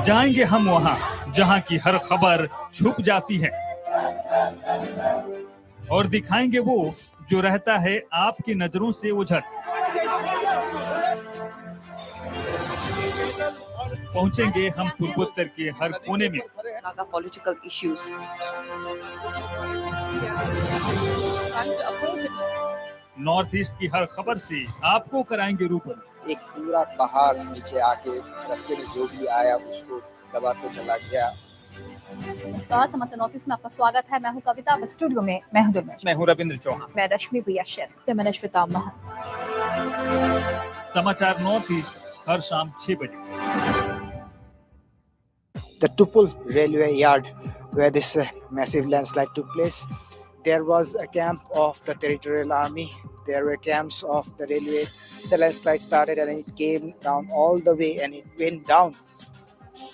जाएंगे हम वहां जहां की हर खबर छुप जाती है और दिखाएंगे वो जो रहता है आपकी नजरों से उझल। पहुंचेंगे हम पूर्वोत्तर के हर कोने में। Political issues. नॉर्थ ईस्ट की हर खबर से आपको कराएंगे रूबरू। एक पूरा पहाड़ नीचे आके रास्ते में जो भी आया उसको दबाते चला गया। नमस्कार, समाचार नॉर्थ ईस्ट में आपका स्वागत है। मैं हूं कविता, स्टूडियो में मैं हूं दुर्मेश, मैं हूं रविंद्र चौहान, मैं रश्मि भैया शेर, मैं नश्विता महन। समाचार नॉर्थ ईस्ट हर शाम 6 बजे। The Tupul railway yard where this massive landslide took place, there was a camp of the territorial army. There were camps of the railway. The landslide started and it came down all the way and it went down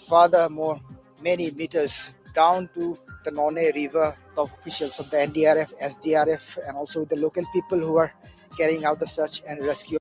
furthermore many meters down to the None River. The officials of the NDRF, SDRF and also the local people who are carrying out the search and rescue.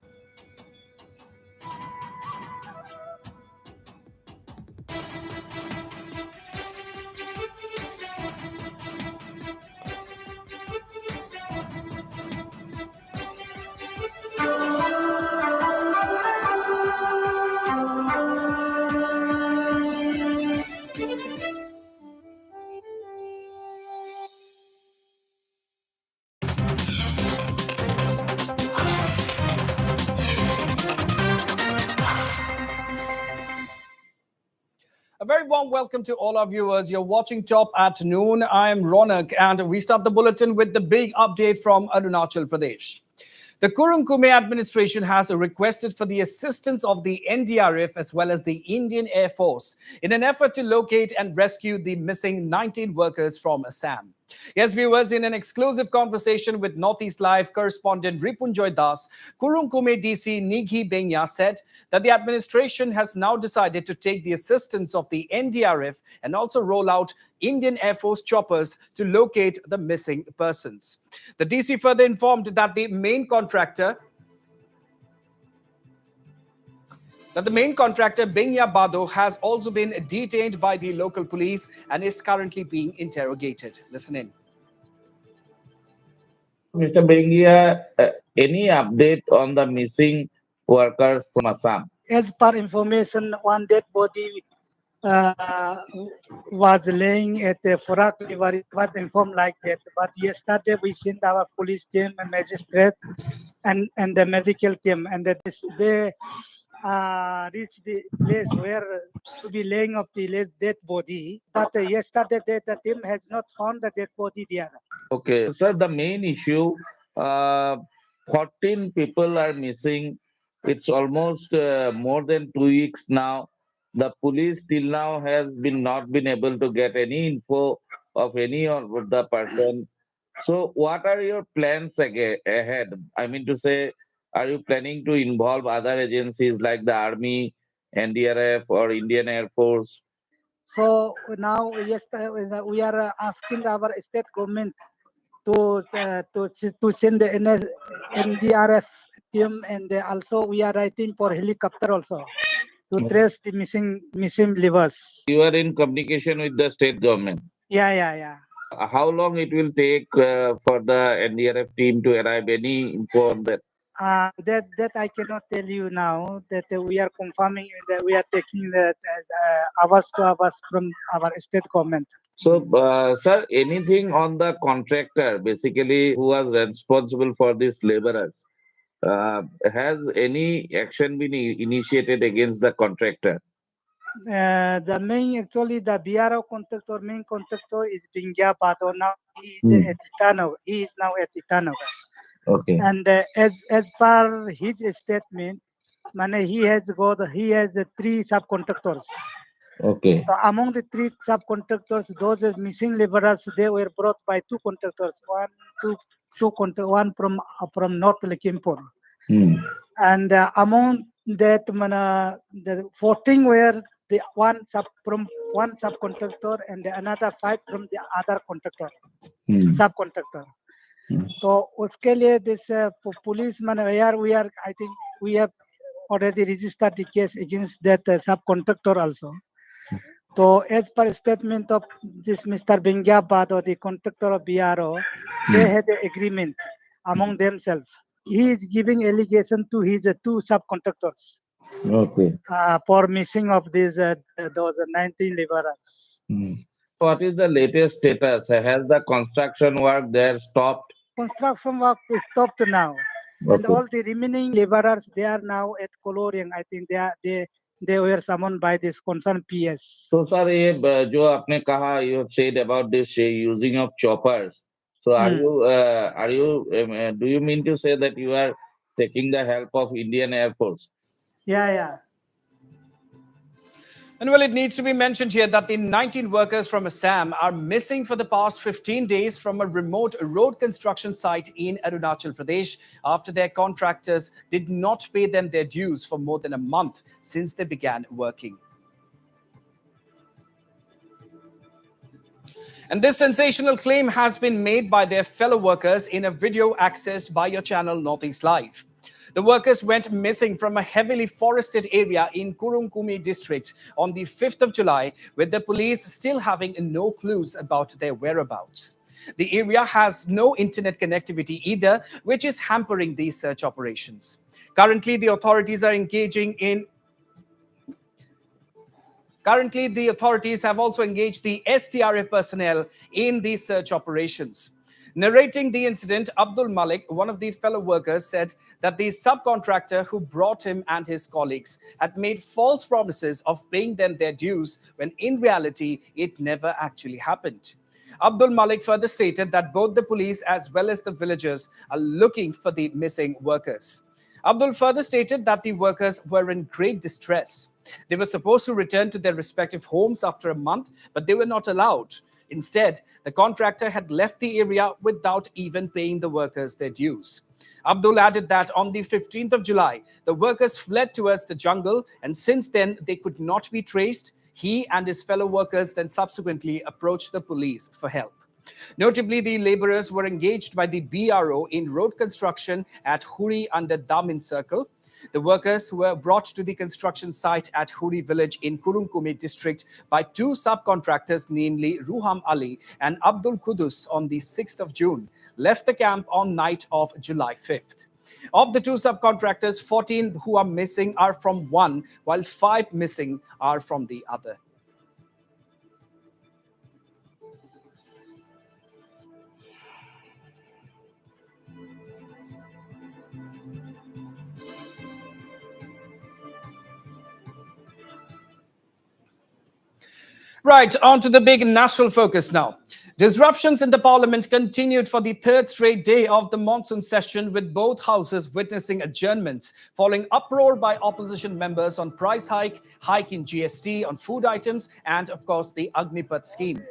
A very warm welcome to all our viewers. You're watching Top at Noon. I'm Ronak, and we start the bulletin with the big update from Arunachal Pradesh. The Kurung Kume administration has requested for the assistance of the NDRF as well as the Indian Air Force in an effort to locate and rescue the missing 19 workers from Assam. Yes, viewers, in an exclusive conversation with Northeast Live correspondent Ripunjoy Das, Kurung Kume DC Nighi Benya said that the administration has now decided to take the assistance of the NDRF and also roll out Indian Air Force choppers to locate the missing persons. The DC further informed that the main contractor Benya Bado has also been detained by the local police and is currently being interrogated. Listen in. Mr. Bengia, any update on the missing workers from Assam? As per information, one dead body was laying at the Furak River. It was informed like that. But yesterday we sent our police team, a magistrate, and the medical team, and that they reached the place where to be laying of the dead body. But yesterday the team has not found the dead body there. Okay, sir, the main issue, 14 people are missing. It's almost more than 2 weeks now. The police till now has not been able to get any info of any of the person. So what are your plans ahead? I mean to say, are you planning to involve other agencies like the Army, NDRF or Indian Air Force? So now, yes, we are asking our state government to send the NDRF team, and also we are writing for helicopter also to trace the missing livers. You are in communication with the state government. Yeah. How long it will take for the NDRF team to arrive? Any info on that? That I cannot tell you now. That we are confirming that we are taking that hours to hours from our state government. So, sir, anything on the contractor, basically, who was responsible for these laborers? Has any action been initiated against the contractor? The BRO main contractor is Bingya Bado. Now he is at Tata. He is now at Tata. Okay. And as per his statement, he has 3 subcontractors. Okay. So among the 3 subcontractors, those missing laborers, they were brought by 2 contractors. One from North Lakhimpur. And among that, the 14 were the one subcontractor and another 5 from the other contractor, subcontractor. So uske liye this police I think we have already registered the case against that subcontractor also. So as per statement of this Mr. Bingyabad or the contractor of BRO, they had an agreement among themselves. He is giving allegation to his two subcontractors Okay. for missing of those 19 laborers. What is the latest status? Has the construction work there stopped? Construction work is stopped now, and Okay. all the remaining laborers they are now at Coloring. I think they were summoned by this concerned PS. So, sir, ये जो आपने कहा, you said about this using of choppers. So, do you mean to say that you are taking the help of Indian Air Force? Yeah. And well, it needs to be mentioned here that the 19 workers from Assam are missing for the past 15 days from a remote road construction site in Arunachal Pradesh after their contractors did not pay them their dues for more than a month since they began working. And this sensational claim has been made by their fellow workers in a video accessed by your channel Northeast Live. The workers went missing from a heavily forested area in Kurungkumi district on the 5th of July, with the police still having no clues about their whereabouts. The area has no internet connectivity either, which is hampering these search operations. Currently, the authorities have also engaged the SDRF personnel in the search operations. Narrating the incident, Abdul Malik, one of the fellow workers, said that the subcontractor who brought him and his colleagues had made false promises of paying them their dues when in reality it never actually happened. Abdul Malik further stated that both the police as well as the villagers are looking for the missing workers. Abdul further stated that the workers were in great distress. They were supposed to return to their respective homes after a month, but they were not allowed. Instead, the contractor had left the area without even paying the workers their dues. Abdul added that on the 15th of July, the workers fled towards the jungle, and since then they could not be traced. He and his fellow workers then subsequently approached the police for help. Notably, the laborers were engaged by the BRO in road construction at Huri under Damin Circle. The workers were brought to the construction site at Huri village in Kurungkumi district by two subcontractors, namely Ruham Ali and Abdul Kudus, on the 6th of June, left the camp on night of July 5th. Of the two subcontractors, 14 who are missing are from one, while 5 missing are from the other. Right, on to the big national focus now. Disruptions in the parliament continued for the third straight day of the monsoon session, with both houses witnessing adjournments following uproar by opposition members on price hike in GST on food items, and of course the Agnipath scheme.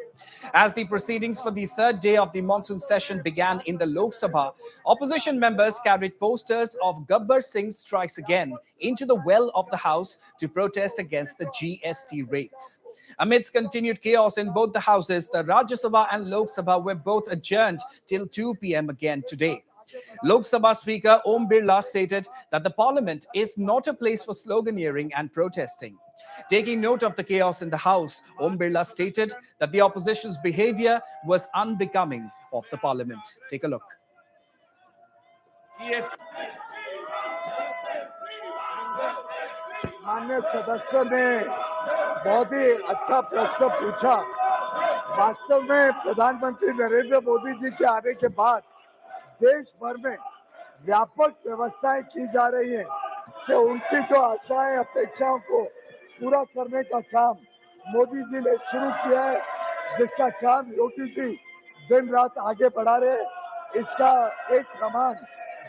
As the proceedings for the third day of the monsoon session began in the Lok Sabha, opposition members carried posters of Gabbar Singh strikes again into the well of the house to protest against the GST rates. Amidst continued chaos in both the houses, the Rajya Sabha and Lok Sabha were both adjourned till 2 p.m. again today. Lok Sabha Speaker Om Birla stated that the parliament is not a place for sloganeering and protesting. Taking note of the chaos in the House, Om Birla stated that the opposition's behavior was unbecoming of the parliament. Take a look. माननीय सदस्यों ने बहुत ही अच्छा प्रश्न पूछा। वास्तव में प्रधानमंत्री नरेंद्र मोदी जी के आने के बाद देश भर में व्यापक व्यवस्थाएं की जा रही हैं कि उनकी जो आशाएं अपेक्षाओं को पूरा करने का काम मोदी जी ने शुरू किया है, जिसका काम योगी जी दिन रात आगे बढ़ा रहे हैं, इसका एक प्रमाण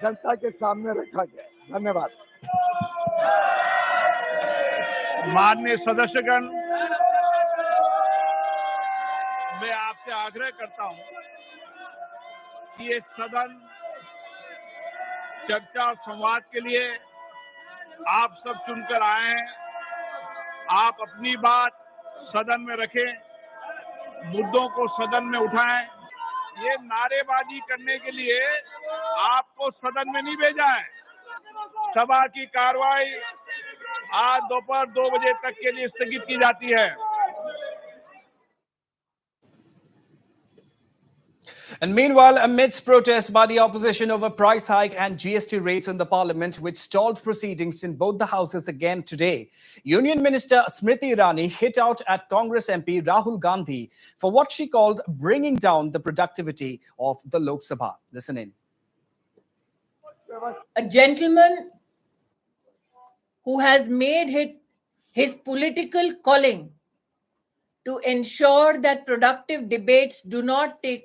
जनता के सामने रखा गया। धन्यवाद। माननीय सदस्यगण, मैं आपसे आग्रह करता हूं कि ये सदन चर्चा और संवाद के लिए आप सब चुनकर आए हैं। आप अपनी बात सदन में रखें, मुद्दों को सदन में उठाएं। ये नारेबाजी करने के लिए आपको सदन में नहीं भेजा है। सभा की कार्रवाई आज दोपहर 2 बजे तक के लिए स्थगित की जाती है। And meanwhile, amidst protests by the opposition over price hike and GST rates in the parliament, which stalled proceedings in both the houses again today, Union Minister Smriti Irani hit out at Congress MP Rahul Gandhi for what she called bringing down the productivity of the Lok Sabha. Listen in. A gentleman who has made his political calling to ensure that productive debates do not take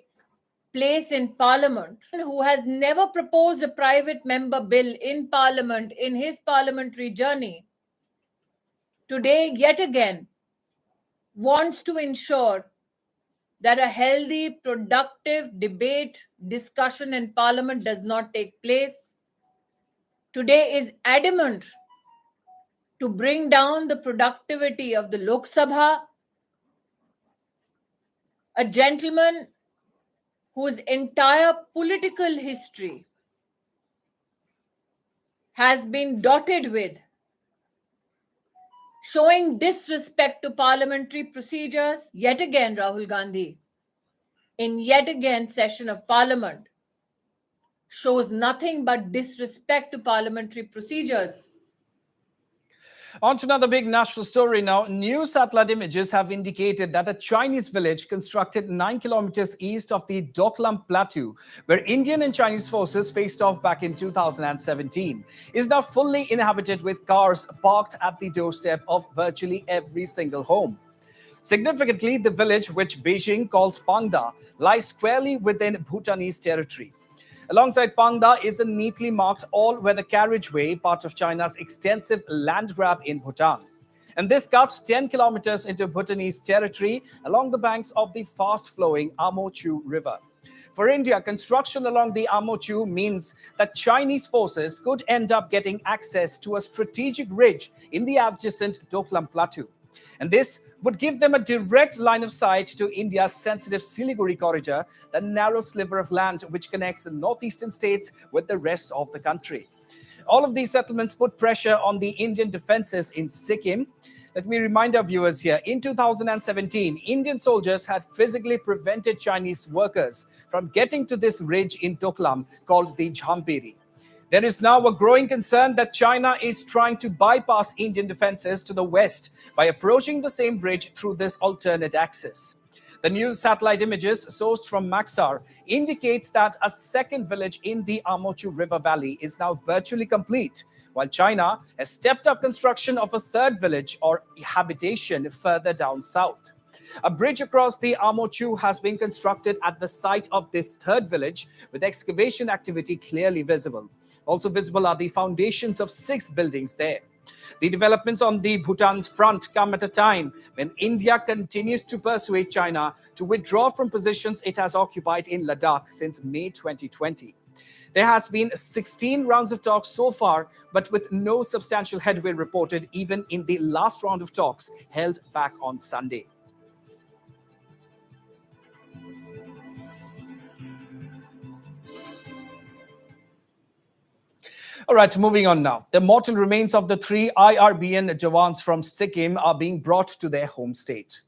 place in Parliament, who has never proposed a private member bill in Parliament in his parliamentary journey, today yet again wants to ensure that a healthy, productive debate, discussion in Parliament does not take place. Today is adamant to bring down the productivity of the Lok Sabha, a gentleman whose entire political history has been dotted with showing disrespect to parliamentary procedures. Yet again, Rahul Gandhi, in yet again session of Parliament, shows nothing but disrespect to parliamentary procedures. On to another big national story now. New satellite images have indicated that a Chinese village constructed 9 kilometers east of the Doklam Plateau, where Indian and Chinese forces faced off back in 2017, is now fully inhabited with cars parked at the doorstep of virtually every single home. Significantly, the village, which Beijing calls Pangda, lies squarely within Bhutanese territory. Alongside Pangda is a neatly marked all-weather carriageway, part of China's extensive land grab in Bhutan. And this cuts 10 kilometers into Bhutanese territory along the banks of the fast-flowing Amochu River. For India, construction along the Amochu means that Chinese forces could end up getting access to a strategic ridge in the adjacent Doklam Plateau. And this would give them a direct line of sight to India's sensitive Siliguri corridor, the narrow sliver of land which connects the northeastern states with the rest of the country. All of these settlements put pressure on the Indian defenses in Sikkim. Let me remind our viewers here, in 2017, Indian soldiers had physically prevented Chinese workers from getting to this ridge in Doklam called the Jhampiri. There is now a growing concern that China is trying to bypass Indian defenses to the west by approaching the same bridge through this alternate axis. The new satellite images sourced from Maxar indicates that a second village in the Amochu River Valley is now virtually complete, while China has stepped up construction of a third village or habitation further down south. A bridge across the Amochu has been constructed at the site of this third village, with excavation activity clearly visible. Also visible are the foundations of 6 buildings there. The developments on the Bhutan's front come at a time when India continues to persuade China to withdraw from positions it has occupied in Ladakh since May 2020. There has been 16 rounds of talks so far, but with no substantial headway reported even in the last round of talks held back on Sunday. All right, moving on now. The mortal remains of the 3 IRBN Jawans from Sikkim are being brought to their home state.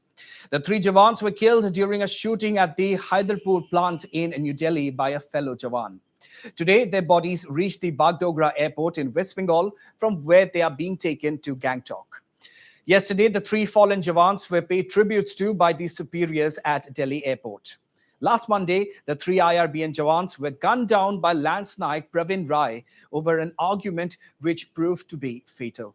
The 3 Jawans were killed during a shooting at the Hyderpur plant in New Delhi by a fellow Jawan. Today, their bodies reached the Bagdogra airport in West Bengal, from where they are being taken to Gangtok. Yesterday, the 3 fallen Jawans were paid tributes to by the superiors at Delhi airport. Last Monday, the 3 IRBN Jawans were gunned down by Lance Naik Pravin Rai over an argument which proved to be fatal.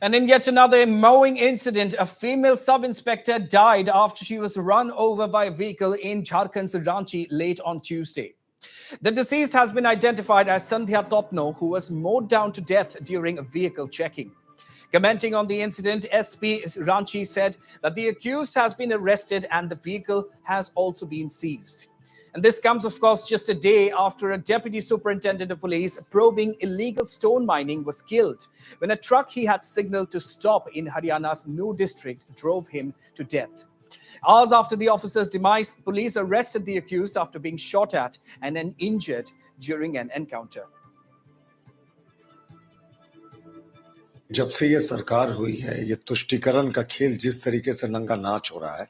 And in yet another mowing incident, a female sub-inspector died after she was run over by a vehicle in Jharkhand's Ranchi late on Tuesday. The deceased has been identified as Sandhya Topno, who was mowed down to death during a vehicle checking. Commenting on the incident, SP Ranchi said that the accused has been arrested and the vehicle has also been seized. And this comes, of course, just a day after a deputy superintendent of police probing illegal stone mining was killed when a truck he had signaled to stop in Haryana's New district drove him to death. Hours after the officer's demise, police arrested the accused after being shot at and then injured during an encounter. जब से ये सरकार हुई है, ये तुष्टीकरण का खेल जिस तरीके से नंगा नाच हो रहा है,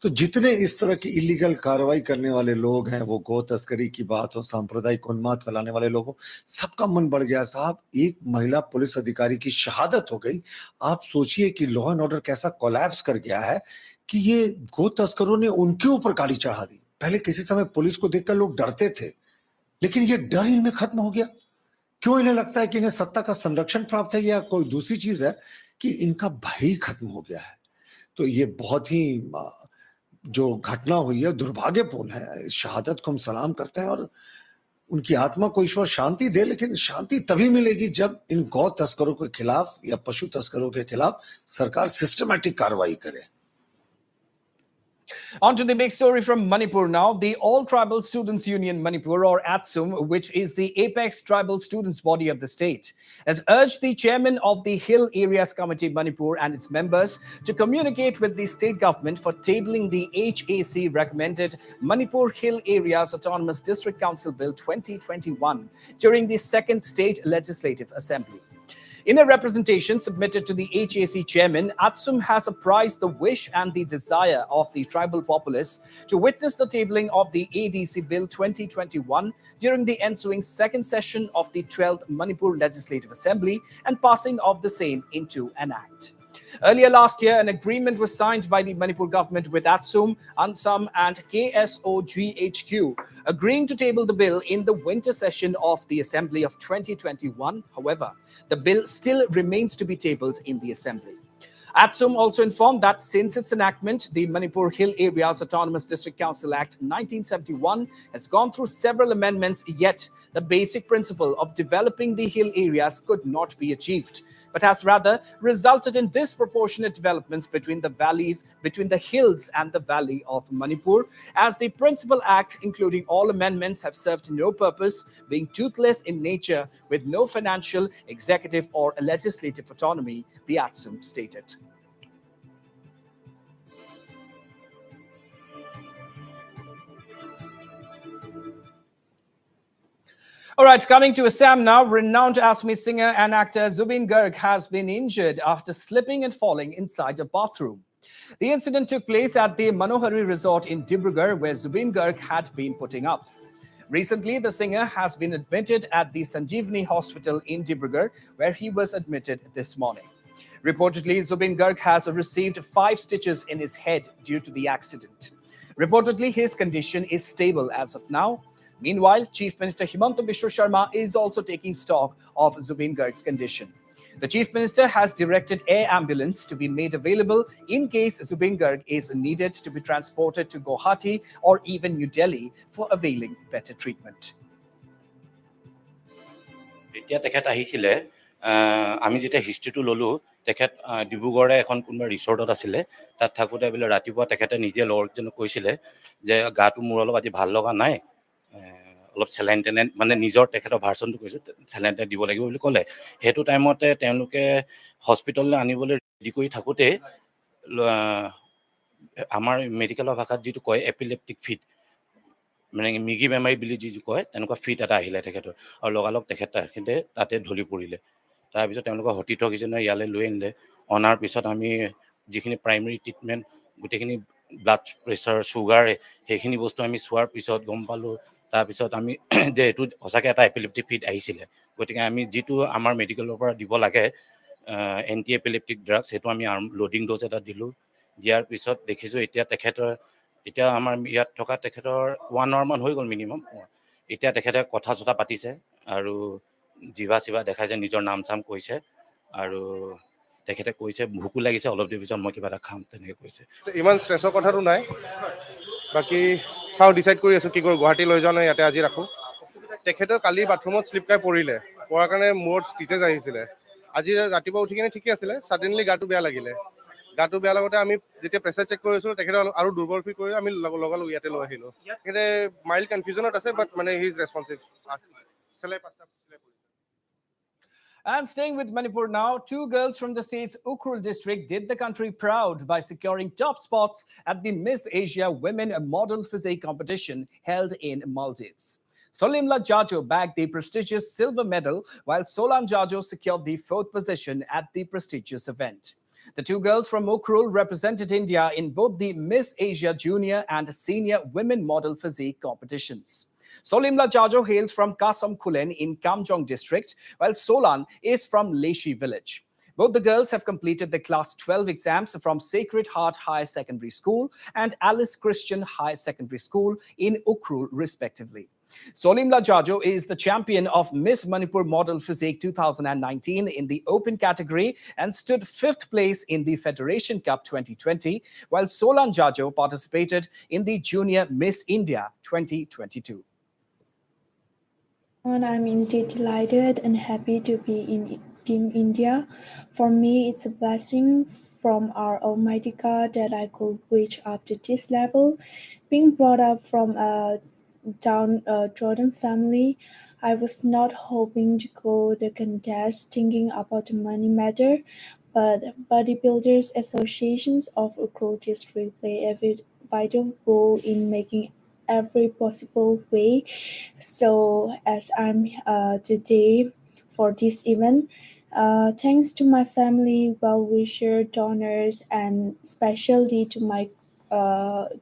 तो जितने इस तरह की इलीगल कार्रवाई करने वाले लोग हैं, वो गो तस्करी की बात हो, सांप्रदायिक उन्माद फैलाने वाले लोग हो, सबका मन बढ़ गया। साहब, एक महिला पुलिस अधिकारी की शहादत हो गई। आप सोचिए कि लॉ एंड ऑर्डर कैसा कोलैप्स कर गया है कि ये गो तस्करों ने उनके ऊपर गाड़ी चढ़ा दी। पहले किसी समय पुलिस को देखकर लोग डरते थे, लेकिन ये डर इनमें खत्म हो गया। क्यों इन्हें लगता है कि इन्हें सत्ता का संरक्षण प्राप्त है, या कोई दूसरी चीज है कि इनका भय खत्म हो गया है। तो ये बहुत ही जो घटना हुई है दुर्भाग्यपूर्ण है। शहादत को हम सलाम करते हैं और उनकी आत्मा को ईश्वर शांति दे, लेकिन शांति तभी मिलेगी जब इन गौ तस्करों के खिलाफ या पशु तस्करों के खिलाफ सरकार सिस्टमैटिक कार्रवाई करे। On to the big story from Manipur now. The All Tribal Students Union Manipur, or ATSUM, which is the apex tribal students body of the state, has urged the chairman of the Hill Areas Committee Manipur and its members to communicate with the state government for tabling the HAC recommended Manipur Hill Areas Autonomous District Council Bill 2021 during the second state legislative assembly. In a representation submitted to the HAC chairman, ATSUM has apprised the wish and the desire of the tribal populace to witness the tabling of the ADC Bill 2021 during the ensuing second session of the 12th Manipur Legislative Assembly and passing of the same into an act. Earlier last year, an agreement was signed by the Manipur government with ATSUM, ANSAM and KSOGHQ, agreeing to table the bill in the winter session of the Assembly of 2021. However, the bill still remains to be tabled in the Assembly. ATSUM also informed that since its enactment, the Manipur Hill Areas Autonomous District Council Act 1971 has gone through several amendments, yet the basic principle of developing the hill areas could not be achieved, but has rather resulted in disproportionate developments between the valleys, between the hills and the valley of Manipur, as the principal act, including all amendments, have served no purpose, being toothless in nature with no financial, executive or legislative autonomy, the ATSUM stated. All right, coming to Assam now, renowned Assamese singer and actor Zubeen Garg has been injured after slipping and falling inside a bathroom. The incident took place at the Manohari Resort in Dibrugarh, where Zubeen Garg had been putting up. Recently, the singer has been admitted at the Sanjeevani Hospital in Dibrugarh, where he was admitted this morning. Reportedly, Zubeen Garg has received 5 stitches in his head due to the accident. Reportedly, his condition is stable as of now. Meanwhile, Chief Minister Himanta Biswa Sharma is also taking stock of Zubeen Garg's condition. The Chief Minister has directed air ambulance to be made available in case Zubeen Garg is needed to be transported to Guwahati or even New Delhi for availing better treatment. আমি যেতিয়া হিষ্ট্ৰীটো ল'লোঁ, তেখেত ডিব্ৰুগড়ে এখন কোনোবা ৰিচৰ্টত আছিলে। তাত থাকোঁতে বোলে ৰাতিপুৱা তেখেতে নিজে লগৰজনক কৈছিলে যে গাটো মোৰ অলপ আজি ভাল লগা নাই, অলপ চেলাইন টেলাইন, মানে নিজৰ তেখেতৰ ভাৰ্চনটো কৈছোঁ, চেলাইন টেলাইন দিব লাগিব বুলি ক'লে। সেইটো টাইমতে তেওঁলোকে হস্পিটেললৈ আনিবলৈ ৰেডি কৰি থাকোঁতে আমাৰ মেডিকেলৰ ভাষাত যিটো কয় এপিলেপ্টিক ফিট, মানে মিগি বেমাৰী বুলি যিটো কয়, তেনেকুৱা ফিট এটা আহিলে তেখেতৰ, আৰু লগালগ তেখেত তাতে ঢলি পৰিলে। তাৰপিছত তেওঁলোকে হঠিঠকিজনে ইয়ালৈ লৈ আনিলে। অনাৰ পিছত আমি যিখিনি প্ৰাইমেৰী ট্ৰিটমেণ্ট, গোটেইখিনি ব্লাড প্ৰেছাৰ, চুগাৰ, সেইখিনি বস্তু আমি চোৱাৰ পিছত গম পালোঁ। তাৰপিছত আমি যে এইটো সঁচাকৈ এটা এপিলেপ্টিক ফিট আহিছিলে। গতিকে আমি যিটো আমাৰ মেডিকেলৰ পৰা দিব লাগে এণ্টি এপিলেপ্টিক ড্ৰাগছ, সেইটো আমি লোডিং ড'জ এটা দিলোঁ। দিয়াৰ পিছত দেখিছোঁ এতিয়া আমাৰ ইয়াত থকা তেখেতৰ 1 hour মান হৈ গ'ল মিনিমাম। এতিয়া তেখেতে কথা চথা পাতিছে আৰু জিভা চিভা দেখাইছে, নিজৰ নাম চাম কৈছে, আৰু তেখেতে কৈছে ভোকো লাগিছে, অলপ দেৰি পিছত মই কিবা এটা খাম, তেনেকৈ কৈছে। ইমান ষ্ট্ৰেছৰ কথাটো নাই, বাকী চাওঁ ডিচাইড কৰি আছোঁ কি কৰোঁ, গুৱাহাটী লৈ যাওঁ নে ইয়াতে আজি ৰাখোঁ। তেখেতে কালি বাথৰুমত শ্লিপ খাই পৰিলে, পৰাৰ কাৰণে মূৰত ষ্টিচেছ আহিছিলে। আজি ৰাতিপুৱা উঠি কিনে ঠিকে আছিলে, ছাডেনলি গাটো বেয়া লাগিলে। গাটো বেয়া লগতে আমি যেতিয়া প্ৰেছাৰ চেক কৰি আছিলোঁ, তেখেতে আৰু দুৰ্বল ফিল কৰি আমি লগালগ ইয়াতে লৈ আহিলোঁ। তেখেতে মাইল্ড কনফিউজনত আছে, বাট মানে he is ৰেছপনচিভ। And staying with Manipur now, two girls from the state's Ukhrul district did the country proud by securing top spots at the Miss Asia Women Model Physique competition held in Maldives. Solimla Jajo bagged the prestigious silver medal, while Solan Jajo secured the fourth position at the prestigious event. The two girls from Ukhrul represented India in both the Miss Asia Junior and Senior Women Model Physique competitions. Solimla Jajo hails from Kasam Kulen in Kamjong district, while Solan is from Leshi village. Both the girls have completed the Class 12 exams from Sacred Heart High Secondary School and Alice Christian High Secondary School in Ukhrul, respectively. Solimla Jajo is the champion of Miss Manipur Model Physique 2019 in the open category and stood 5th place in the Federation Cup 2020, while Solan Jajo participated in the Junior Miss India 2022. I'm indeed delighted and happy to be in Team India. For me, it's a blessing from our Almighty God that I could reach up to this level. Being brought up from a downtrodden family, I was not hoping to go the contest thinking about the money matter, but bodybuilders associations of Ukhrul district play a vital role in making every possible way. So as I'm today for this event, thanks to my family, well-wisher, donors, and especially to my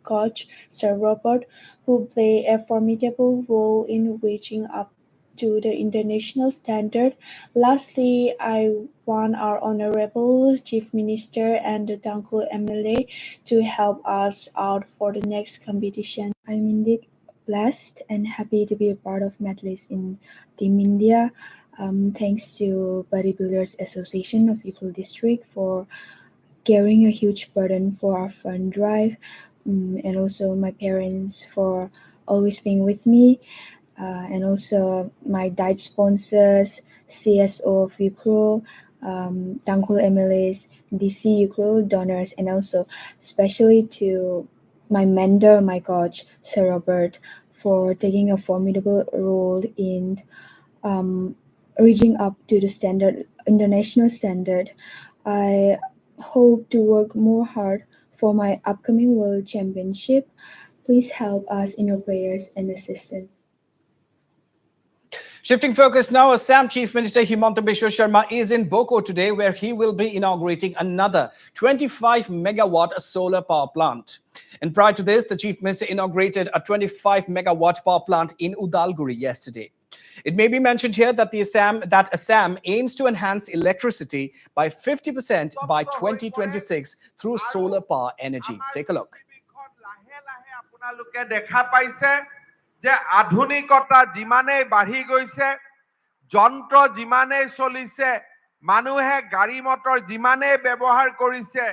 coach, Sir Robert, who play a formidable role in reaching up to the international standard. Lastly, I want our Honorable Chief Minister and the Tangkul MLA to help us out for the next competition. I'm indeed blessed and happy to be a part of medalists in Team India. Thanks to Bodybuilders Association of Ukhrul District for carrying a huge burden for our fund drive, and also my parents for always being with me, and also my diet sponsors, CSO of Ukhrul, Tangkul MLAs, DC Ukhrul donors, and also especially to my mentor, my coach, Sir Robert, for taking a formidable role in reaching up to the international standard. I hope to work more hard for my upcoming World Championship. Please help us in your prayers and assistance. Shifting focus now, Assam Chief Minister Himanta Biswa Sharma is in Boko today, where he will be inaugurating another 25-megawatt solar power plant. And prior to this, the Chief Minister inaugurated a 25-megawatt power plant in Udalguri yesterday. It may be mentioned here that Assam aims to enhance electricity by 50% by 2026 through solar power energy. Take a look. যে আধুনিকতা যিমানেই বাঢ়ি গৈছে, যন্ত্ৰ যিমানেই চলিছে, মানুহে গাড়ী মটৰ যিমানেই ব্যৱহাৰ কৰিছে,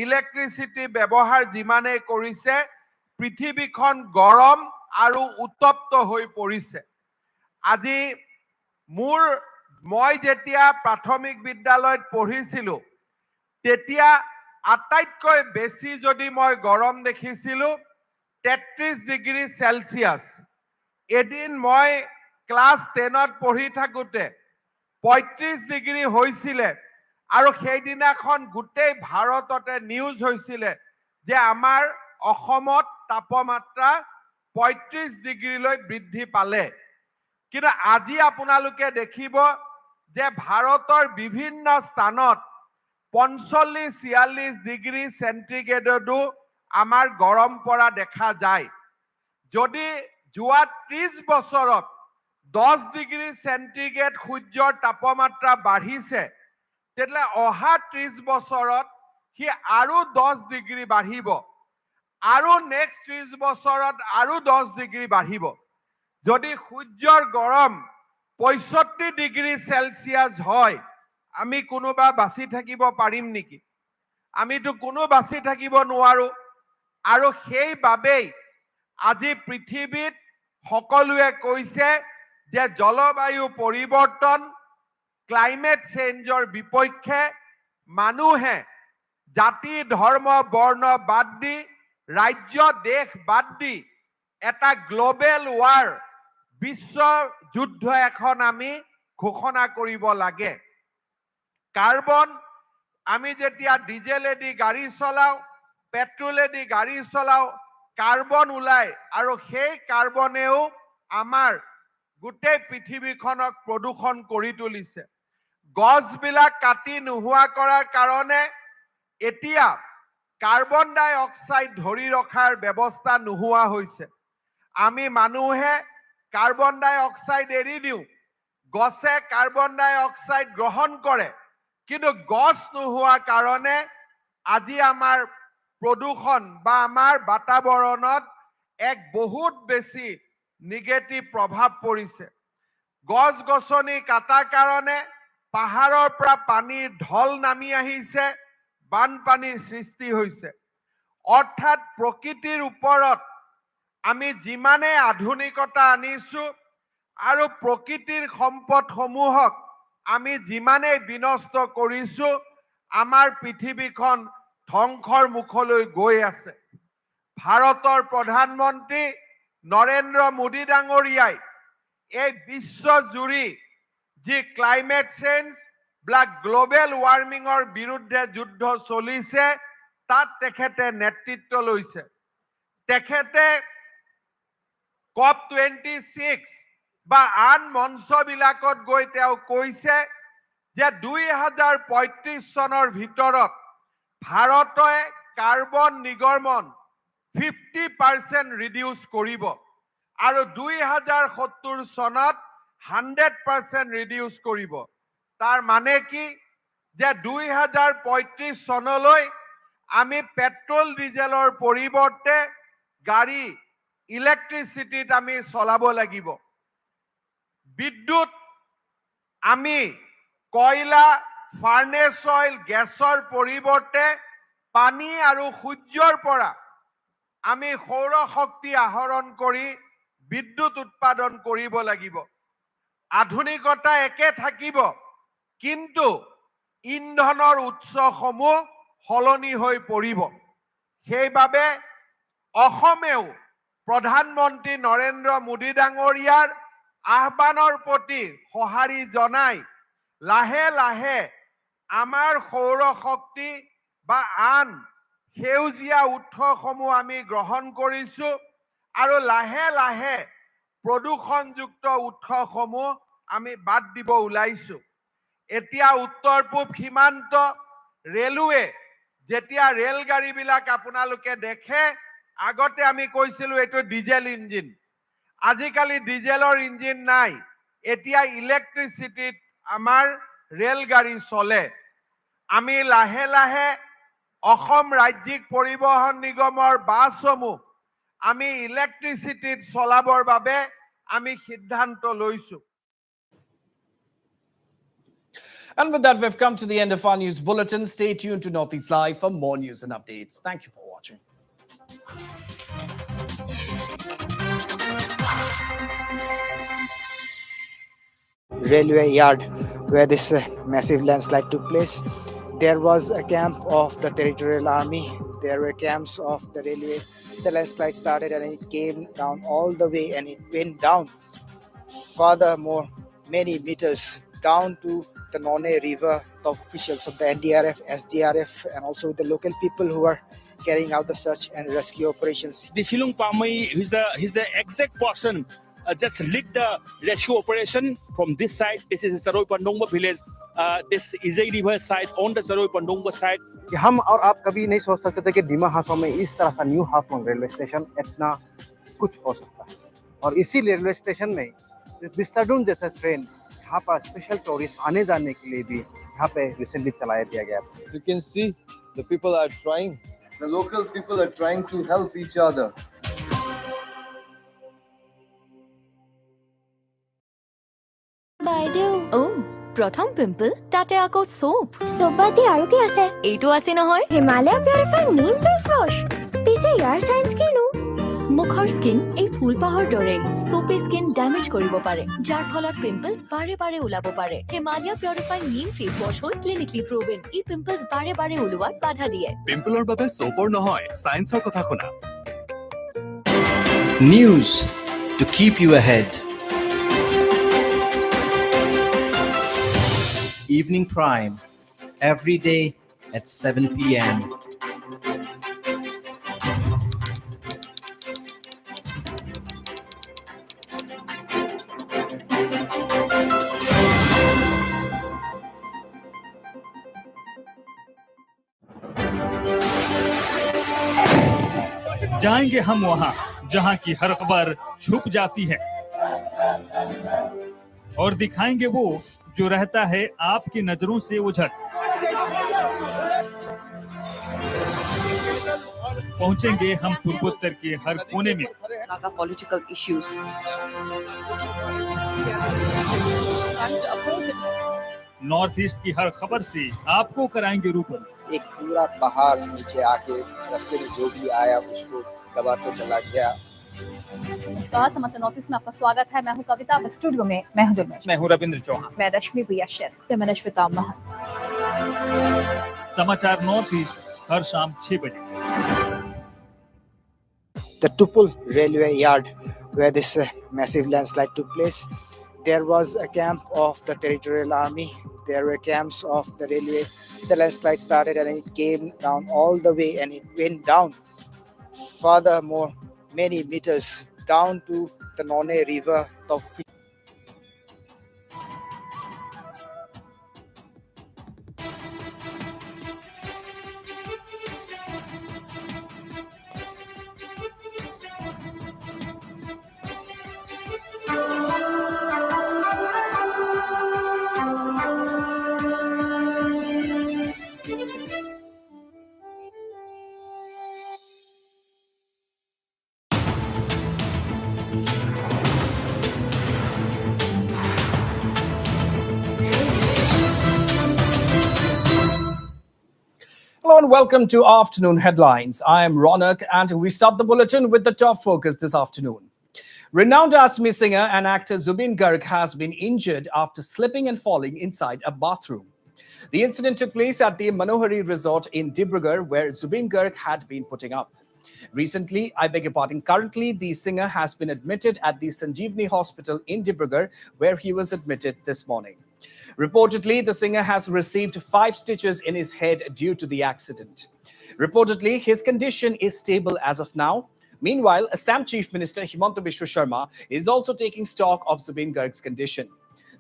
ইলেক্ট্ৰিচিটি ব্যৱহাৰ যিমানেই কৰিছে, পৃথিৱীখন গৰম আৰু উত্তপ্ত হৈ পৰিছে। আজি মই যেতিয়া প্ৰাথমিক বিদ্যালয়ত পঢ়িছিলো, তেতিয়া আটাইতকৈ বেছি যদি মই গৰম দেখিছিলো 33 ডিগ্ৰী সেলসিয়াস। এদিন মই ক্লাস 10ত পঢ়ি থাকোতে 35 ডিগ্ৰী হৈছিল আৰু সেইদিনাখন গোটেই ভাৰততে নিউজ হৈছিল যে আমাৰ অসমত তাপমাত্ৰা 35 ডিগ্ৰীলৈ বৃদ্ধি পালে। কিন্তু আজি আপোনালোকে দেখিব যে ভাৰতৰ বিভিন্ন স্থানত 45-46 ডিগ্ৰী সেন্টিগ্ৰেডতো আমাৰ গৰম পৰা দেখা যায়। যদি যোৱা 30 বছৰত 10 ডিগ্ৰী সেন্টিগ্ৰেড সূৰ্যৰ তাপমাত্ৰা বাঢ়িছে, তেতিয়াহ'লে অহা 30 বছৰত সি আৰু 10 ডিগ্ৰী বাঢ়িব, আৰু নেক্সট 30 বছৰত আৰু 10 ডিগ্ৰী বাঢ়িব। যদি সূৰ্যৰ গৰম 65 ডিগ্ৰী সেলসিয়াস হয়, আমি কোনোবা বাচি থাকিব পাৰিম নেকি? আমিতো কোনো বাচি থাকিব নোৱাৰো। আৰু সেইবাবেই আজি পৃথিৱীত সকলোৱে কৈছে যে জলবায়ু পৰিৱৰ্তন, ক্লাইমেট চেঞ্জৰ বিপক্ষে মানুহে জাতি ধৰ্ম বৰ্ণ বাদ দি, ৰাজ্য দেশ বাদ দি এটা গ্লোবেল ৱাৰ, বিশ্ব যুদ্ধ এখন আমি ঘোষণা কৰিব লাগে কাৰ্বন আমি যেতিয়া ডিজেলেদি গাড়ী চলাও পেট্ৰলেদি গাড়ী চলাও কাৰ্বন ওলায় আৰু সেই কাৰ্বনেও আমাৰ গোটেই পৃথিৱীখনক প্ৰদূষণ কৰি তুলিছে গছবিলাক কাটি নোহোৱা কৰাৰ কাৰণে এতিয়া কাৰ্বন ডাই অক্সাইড ধৰি ৰখাৰ ব্যৱস্থা নোহোৱা হৈছে আমি মানুহে কাৰ্বন ডাই অক্সাইড এৰি দিওঁ গছে কাৰ্বন ডাই অক্সাইড গ্ৰহণ কৰে কিন্তু গছ নোহোৱা কাৰণে আজি আমাৰ প্ৰদূষণ বা আমাৰ বাতাবৰণত এক বহুত বেছি নিগেটিভ প্ৰভাৱ পৰিছে গছ গছনি কাটাৰ কাৰণে পাহাৰৰ পৰা পানীৰ ঢল নামি আহিছে বানপানীৰ সৃষ্টি হৈছে অৰ্থাৎ প্ৰকৃতিৰ ওপৰত আমি যিমানে আধুনিকতা আনিছো আৰু প্ৰকৃতিৰ সম্পদসমূহক আমি যিমানে বিনষ্ট কৰিছো আমাৰ পৃথিৱীখন ধ্বংসৰ মুখলৈ গৈ আছে ভাৰতৰ প্ৰধানমন্ত্ৰী নৰেন্দ্ৰ মোদী ডাঙৰীয়াই এই বিশ্বজুৰি যি ক্লাইমেট চেঞ্জ বা গ্লোবেল ৱাৰ্মিঙৰ বিৰুদ্ধে যুদ্ধ চলিছে তাত তেখেতে নেতৃত্ব লৈছে তেখেতে COP26 বা আন মঞ্চবিলাকত গৈ তেওঁ কৈছে যে 2035 চনৰ ভিতৰত ভাৰতে কাৰ্বন নিৰ্গমন 50% ৰিডিউস কৰিব আৰু 2070 চনত 100% ৰিডিউস কৰিব তাৰ মানে কি যে 2035 চনলৈ আমি পেট্ৰল ডিজেলৰ পৰিৱৰ্তে গাড়ী ইলেক্ট্ৰিসিটিত আমি চলাব লাগিব বিদ্যুৎ আমি কয়লা ফাৰ্নেস অইল গেছৰ পৰিৱৰ্তে পানী আৰু সূৰ্যৰ পৰা আমি সৌৰ শক্তি আহৰণ কৰি বিদ্যুৎ উৎপাদন কৰিব লাগিব আধুনিকতা একে থাকিব কিন্তু ইন্ধনৰ উৎসসমূহ হলনি হৈ পৰিব সেইবাবে অসমেও প্ৰধানমন্ত্ৰী নৰেন্দ্ৰ মোদী ডাঙৰীয়াৰ আহ্বানৰ প্ৰতি সঁহাৰি জনাই লাহে লাহে আমাৰ সৌৰ শক্তি বা আন সেউজীয়া উৎসসমূহ আমি গ্ৰহণ কৰিছো আৰু লাহে লাহে প্ৰদূষণযুক্ত উৎসসমূহ আমি বাদ দিব ওলাইছো এতিয়া উত্তৰ পূব সীমান্ত ৰেলৱে যেতিয়া ৰেলগাড়ীবিলাক আপোনালোকে দেখে আগতে আমি কৈছিলো এটো ডিজেল ইঞ্জিন আজিকালি ডিজেলৰ ইঞ্জিন নাই এতিয়া ইলেক্ট্ৰিসিটিত আমাৰ ৰেলগাড়ী চলে আমি লাহে লাহে অসম ৰাজ্যিক পৰিবহণ নিগমৰ বাছসমূহ আমি ইলেক্ট্ৰিসিটিত চলাবৰ বাবে আমি সিদ্ধান্ত লৈছো And with that, we've come to the end of our news bulletin. Stay tuned to Northeast Live for more news and updates. Thank you for watching. Railway yard where this massive landslide took place. There was a camp of the Territorial Army. There were camps of the railway. The landslide started and it came down all the way and it went down furthermore many meters down to the None River. The officials of the NDRF, SDRF and also the local people who are carrying out the search and rescue operations. The Shillong Pamai, he's the exact person just lead the rescue operation from this side. This is the Saroi Pandongba village. This is a river side on the Saroi Pandongba side. हम और आप कभी नहीं सोच सकते थे कि डीमा हासों में इस तरह का न्यू हाफलोंग रेलवे स्टेशन इतना कुछ हो सकता है और इसी रेलवे स्टेशन में विस्ताडून जैसा ट्रेन यहाँ पर स्पेशल टूरिस्ट आने जाने के लिए भी यहाँ पे रिसेंटली चलाया दिया गया You can see the people are trying, the local people are trying to help each other. প্ৰথম পিম্পল তাতে আকৌ সোপ সোপবাদী আৰু কি আছে এইটো আছে নহয় হিমালয়া পিউৰিফাই নিম ফেচ ৱাশ পিছে ইয়াৰ সাইন্স কিনো মুখৰ স্কিন এই ফুলপাহৰ দৰে সোপে স্কিন ড্যামেজ কৰিব পাৰে যাৰ ফলত পিম্পলছ বাৰে বাৰে ওলাব পাৰে হিমালয়া পিউৰিফাই নিম ফেচ ৱাশ হ'ল ক্লিনিকলি প্ৰুভেন ই পিম্পলছ বাৰে বাৰে ওলোৱাত বাধা দিয়ে পিম্পলৰ বাবে সোপৰ নহয় সায়েন্সৰ কথা শুনা News to keep you ahead. Evening Prime, every day at 7 p.m. जाएंगे हम वहां जहां की हर खबर छुप जाती है और दिखाएंगे वो जो रहता है आपकी नजरों से उझल। पहुंचेंगे हम पूर्वोत्तर के हर कोने में। Political issues. नॉर्थ ईस्ट की हर खबर से आपको कराएंगे रूबरू। एक पूरा पहाड़ नीचे आके रास्ते में जो भी आया उसको दबाते चला गया। नमस्कार, समाचार नॉर्थ ईस्ट में आपका स्वागत है। मैं हूं कविता, स्टूडियो में मैं हूं दुर्मेश, मैं हूं रविंद्र चौहान, मैं रश्मि भैया शेर, मैं नश्विता महन। समाचार नॉर्थ ईस्ट हर शाम 6 बजे। The Tupul railway yard where this massive landslide took place, there was a camp of the territorial army. There were camps of the railway. The landslide started and it came down all the way and it went down furthermore many meters down to the None River. Hello and welcome to Afternoon Headlines. I am Ronak and we start the bulletin with the top focus this afternoon. Renowned Assamese singer and actor Zubeen Garg has been injured after slipping and falling inside a bathroom. The incident took place at the Manohari Resort in Dibrugarh, where Zubeen Garg had been putting up. Currently, the singer has been admitted at the Sanjeevani Hospital in Dibrugarh, where he was admitted this morning. Reportedly, the singer has received 5 stitches in his head due to the accident. Reportedly, his condition is stable as of now. Meanwhile, Assam Chief Minister Himanta Biswa Sharma is also taking stock of Zubeen Garg's condition.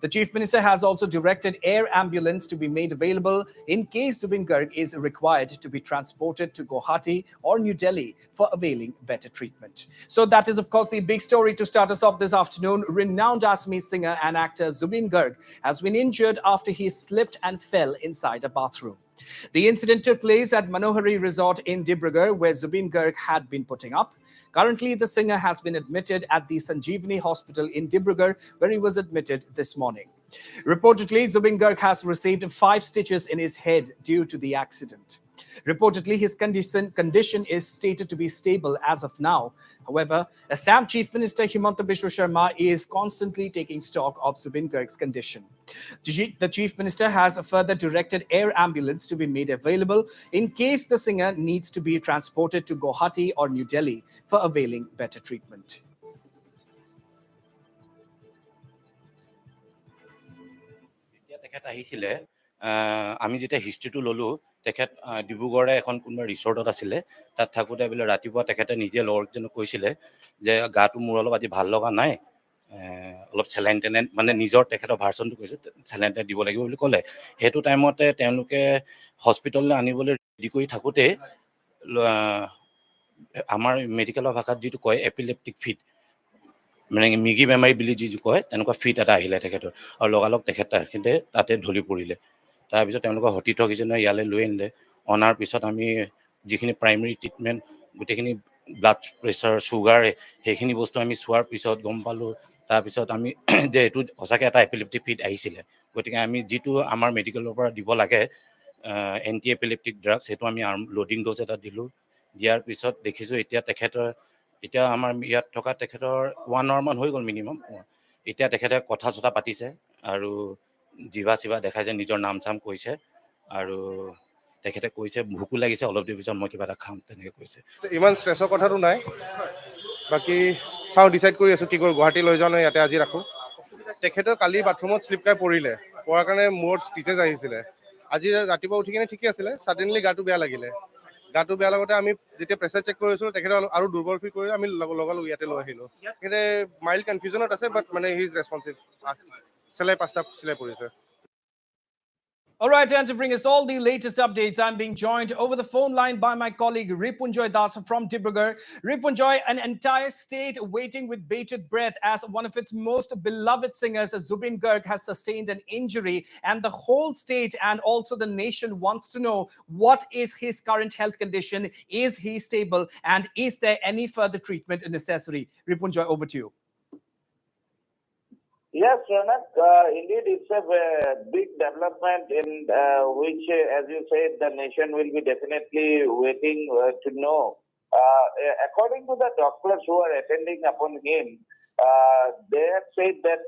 The Chief Minister has also directed air ambulance to be made available in case Zubeen Garg is required to be transported to Guwahati or New Delhi for availing better treatment. So that is, of course, the big story to start us off this afternoon. Renowned Assamese singer and actor Zubeen Garg has been injured after he slipped and fell inside a bathroom. The incident took place at Manohari Resort in Dibrugarh, where Zubeen Garg had been putting up. Currently, the singer has been admitted at the Sanjeevani Hospital in Dibrugarh, where he was admitted this morning. Reportedly, Zubeen Garg has received 5 stitches in his head due to the accident. Reportedly, his condition is stated to be stable as of now. However, Assam Chief Minister Himanta Biswa Sharma is constantly taking stock of Zubeen Garg's condition. The Chief Minister has further directed air ambulance to be made available in case the singer needs to be transported to Guwahati or New Delhi for availing better treatment. আমি যেতিয়া হিষ্ট্ৰীটো ল'লো তেখেত ডিব্ৰুগড়ে এখন কোনোবা ৰিচৰ্টত আছিলে তাত থাকোঁতে বোলে ৰাতিপুৱা তেখেতে নিজে লগৰজনক কৈছিলে যে গাটো মোৰ অলপ আজি ভাল লগা নাই অলপ চেলাইন টেলাইন মানে নিজৰ তেখেতৰ ভাৰ্চনটো কৈছে চেলাইন দিব লাগিব বুলি ক'লে সেইটো টাইমতে তেওঁলোকে হস্পিটেললৈ আনিবলৈ ৰেডি কৰি থাকোঁতে আমাৰ মেডিকেলৰ ভাষাত যিটো কয় এপিলেপ্টিক ফিট মানে মিগি বেমাৰী বুলি যিটো কয় তেনেকুৱা ফিট এটা আহিলে তেখেতৰ আৰু লগালগ তেখেতে তাতে ঢলি পৰিলে তাৰপিছত তেওঁলোকৰ হতি থকিজনে ইয়ালৈ লৈ আনিলে অনাৰ পিছত আমি যিখিনি প্ৰাইমেৰী ট্ৰিটমেণ্ট গোটেইখিনি ব্লাড প্ৰেছাৰ চুগাৰ সেইখিনি বস্তু আমি চোৱাৰ পিছত গম পালোঁ তাৰপিছত আমি যে এইটো সঁচাকৈ এটা এপিলেপ্টিক ফিট আহিছিলে গতিকে আমি যিটো আমাৰ মেডিকেলৰ পৰা দিব লাগে এণ্টি এপিলেপ্টিক ড্ৰাগছ সেইটো আমি লোডিং ড'জ এটা দিলোঁ দিয়াৰ পিছত দেখিছোঁ এতিয়া আমাৰ ইয়াত থকা তেখেতৰ 1 hour মান হৈ গ'ল মিনিমাম এতিয়া তেখেতে কথা চথা পাতিছে আৰু জিভা চিভা দেখাইছে নিজৰ নাম চাম কৈছে আৰু তেখেতে কৈছে ভোকো লাগিছে অলপ দেৰি পিছত মই কিবা এটা খাম তেনেকৈ কৈছে ইমান ষ্ট্ৰেছৰ কথাটো নাই বাকী চাওঁ ডিচাইড কৰি আছোঁ কি কৰোঁ গুৱাহাটী লৈ যাওঁ নে ইয়াতে আজি ৰাখোঁ তেখেতৰ কালি বাথৰুমত শ্লিপ খাই পৰিলে পঢ়াৰ কাৰণে মূৰত ষ্টিচেছ আহিছিলে। আজি ৰাতিপুৱা উঠি কিনে ঠিকে আছিলে, ছাডেনলি গাটো বেয়া লাগিলে। গাটো বেয়া লগতে আমি যেতিয়া প্ৰেছাৰ চেক কৰি আছিলোঁ তেখেতে আৰু দুৰ্বল ফিল কৰি আমি লগালগ ইয়াতে লৈ আহিলোঁ। তেখেতে মাইল্ড কনফিউজনত আছে, বাট মানে হি ইজ ৰেছপনচিভ। চেলাই 5টা চিলাই পৰিছে। All right, and to bring us all the latest updates, I'm being joined over the phone line by my colleague Ripunjoy Das from Dibrugarh. Ripunjoy, an entire state waiting with bated breath as one of its most beloved singers, Zubin Garg, has sustained an injury, and the whole state and also the nation wants to know what is his current health condition, is he stable, and is there any further treatment necessary? Ripunjoy, over to you. Yes, Ronak, indeed it's a big development in which, as you said, the nation will be definitely waiting to know. According to the doctors who are attending upon him, they have said that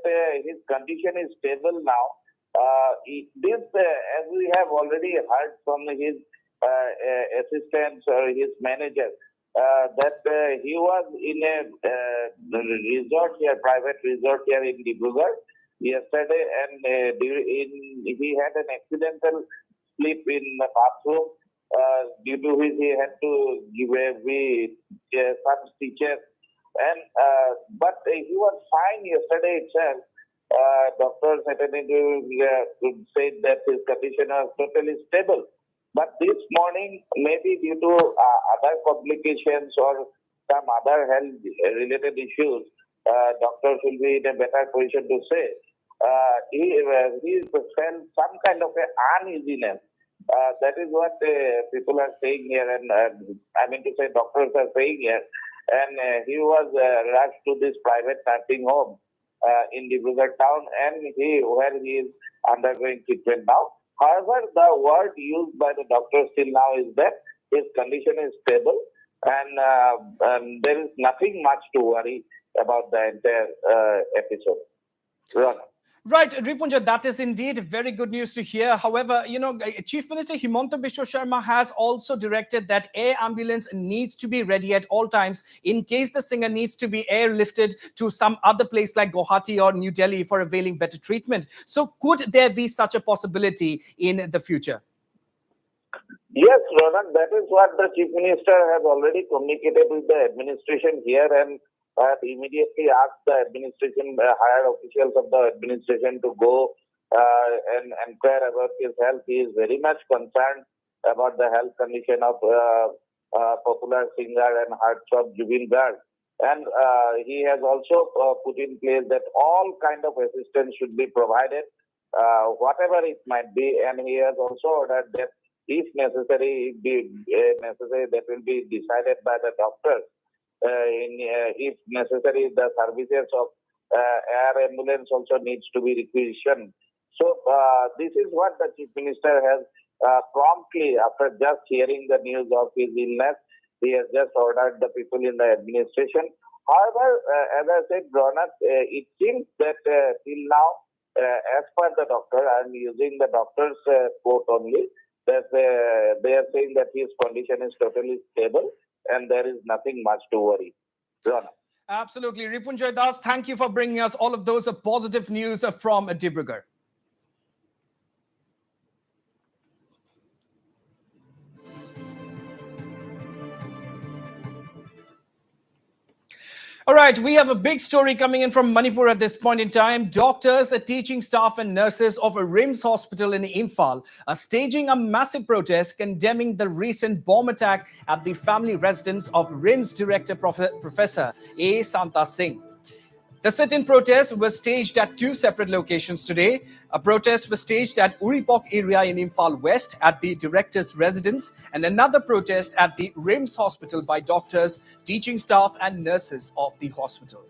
his condition is stable now. This, as we have already heard from his assistants or his managers, that he was in a resort here, private resort here in Dibrugarh yesterday, and he had an accidental slip in the bathroom, due to which he had to give some stitches. And but he was fine yesterday itself. Doctors attending said that his condition was totally stable. But this morning, maybe due to other complications or some other health-related issues, doctors will be in a better position to say. He felt some kind of uneasiness. That is what people are saying here, and I mean to say doctors are saying here. And he was rushed to this private nursing home in Dibrugarh town, and where he is undergoing treatment now. However, the word used by the doctor still now is that his condition is stable, and there is nothing much to worry about the entire episode. Ronak. Right, Ripunjoy, that is indeed very good news to hear. However, Chief Minister Himanta Biswa Sharma has also directed that air ambulance needs to be ready at all times in case the singer needs to be airlifted to some other place like Guwahati or New Delhi for availing better treatment. So could there be such a possibility in the future? Yes, Ronak, that is what the Chief Minister has already communicated with the administration here, and immediately asked the administration, higher officials of the administration to go and inquire about his health. He is very much concerned about the health condition of popular singer and heartthrob Zubin Garg. And he has also put in place that all kind of assistance should be provided, whatever it might be. And he has also ordered that if necessary, that will be decided by the doctors. If necessary, the services of air ambulance also needs to be requisitioned. So this is what the Chief Minister has promptly, after just hearing the news of his illness, he has just ordered the people in the administration. However, as I said, Ronak, it seems that till now, as per the doctor, I am using the doctor's quote only, that they are saying that his condition is totally stable and there is nothing much to worry. Ronak. Absolutely. Ripunjoy Das, thank you for bringing us all of those positive news from Dibrugarh. All right, we have a big story coming in from Manipur at this point in time. Doctors, teaching staff and nurses of a RIMS hospital in Imphal are staging a massive protest condemning the recent bomb attack at the family residence of RIMS director Professor A. Santa Singh. The sit-in protest was staged at two separate locations today. A protest was staged at Uripok area in Imphal West at the director's residence, and another protest at the RIMS hospital by doctors, teaching staff and nurses of the hospital.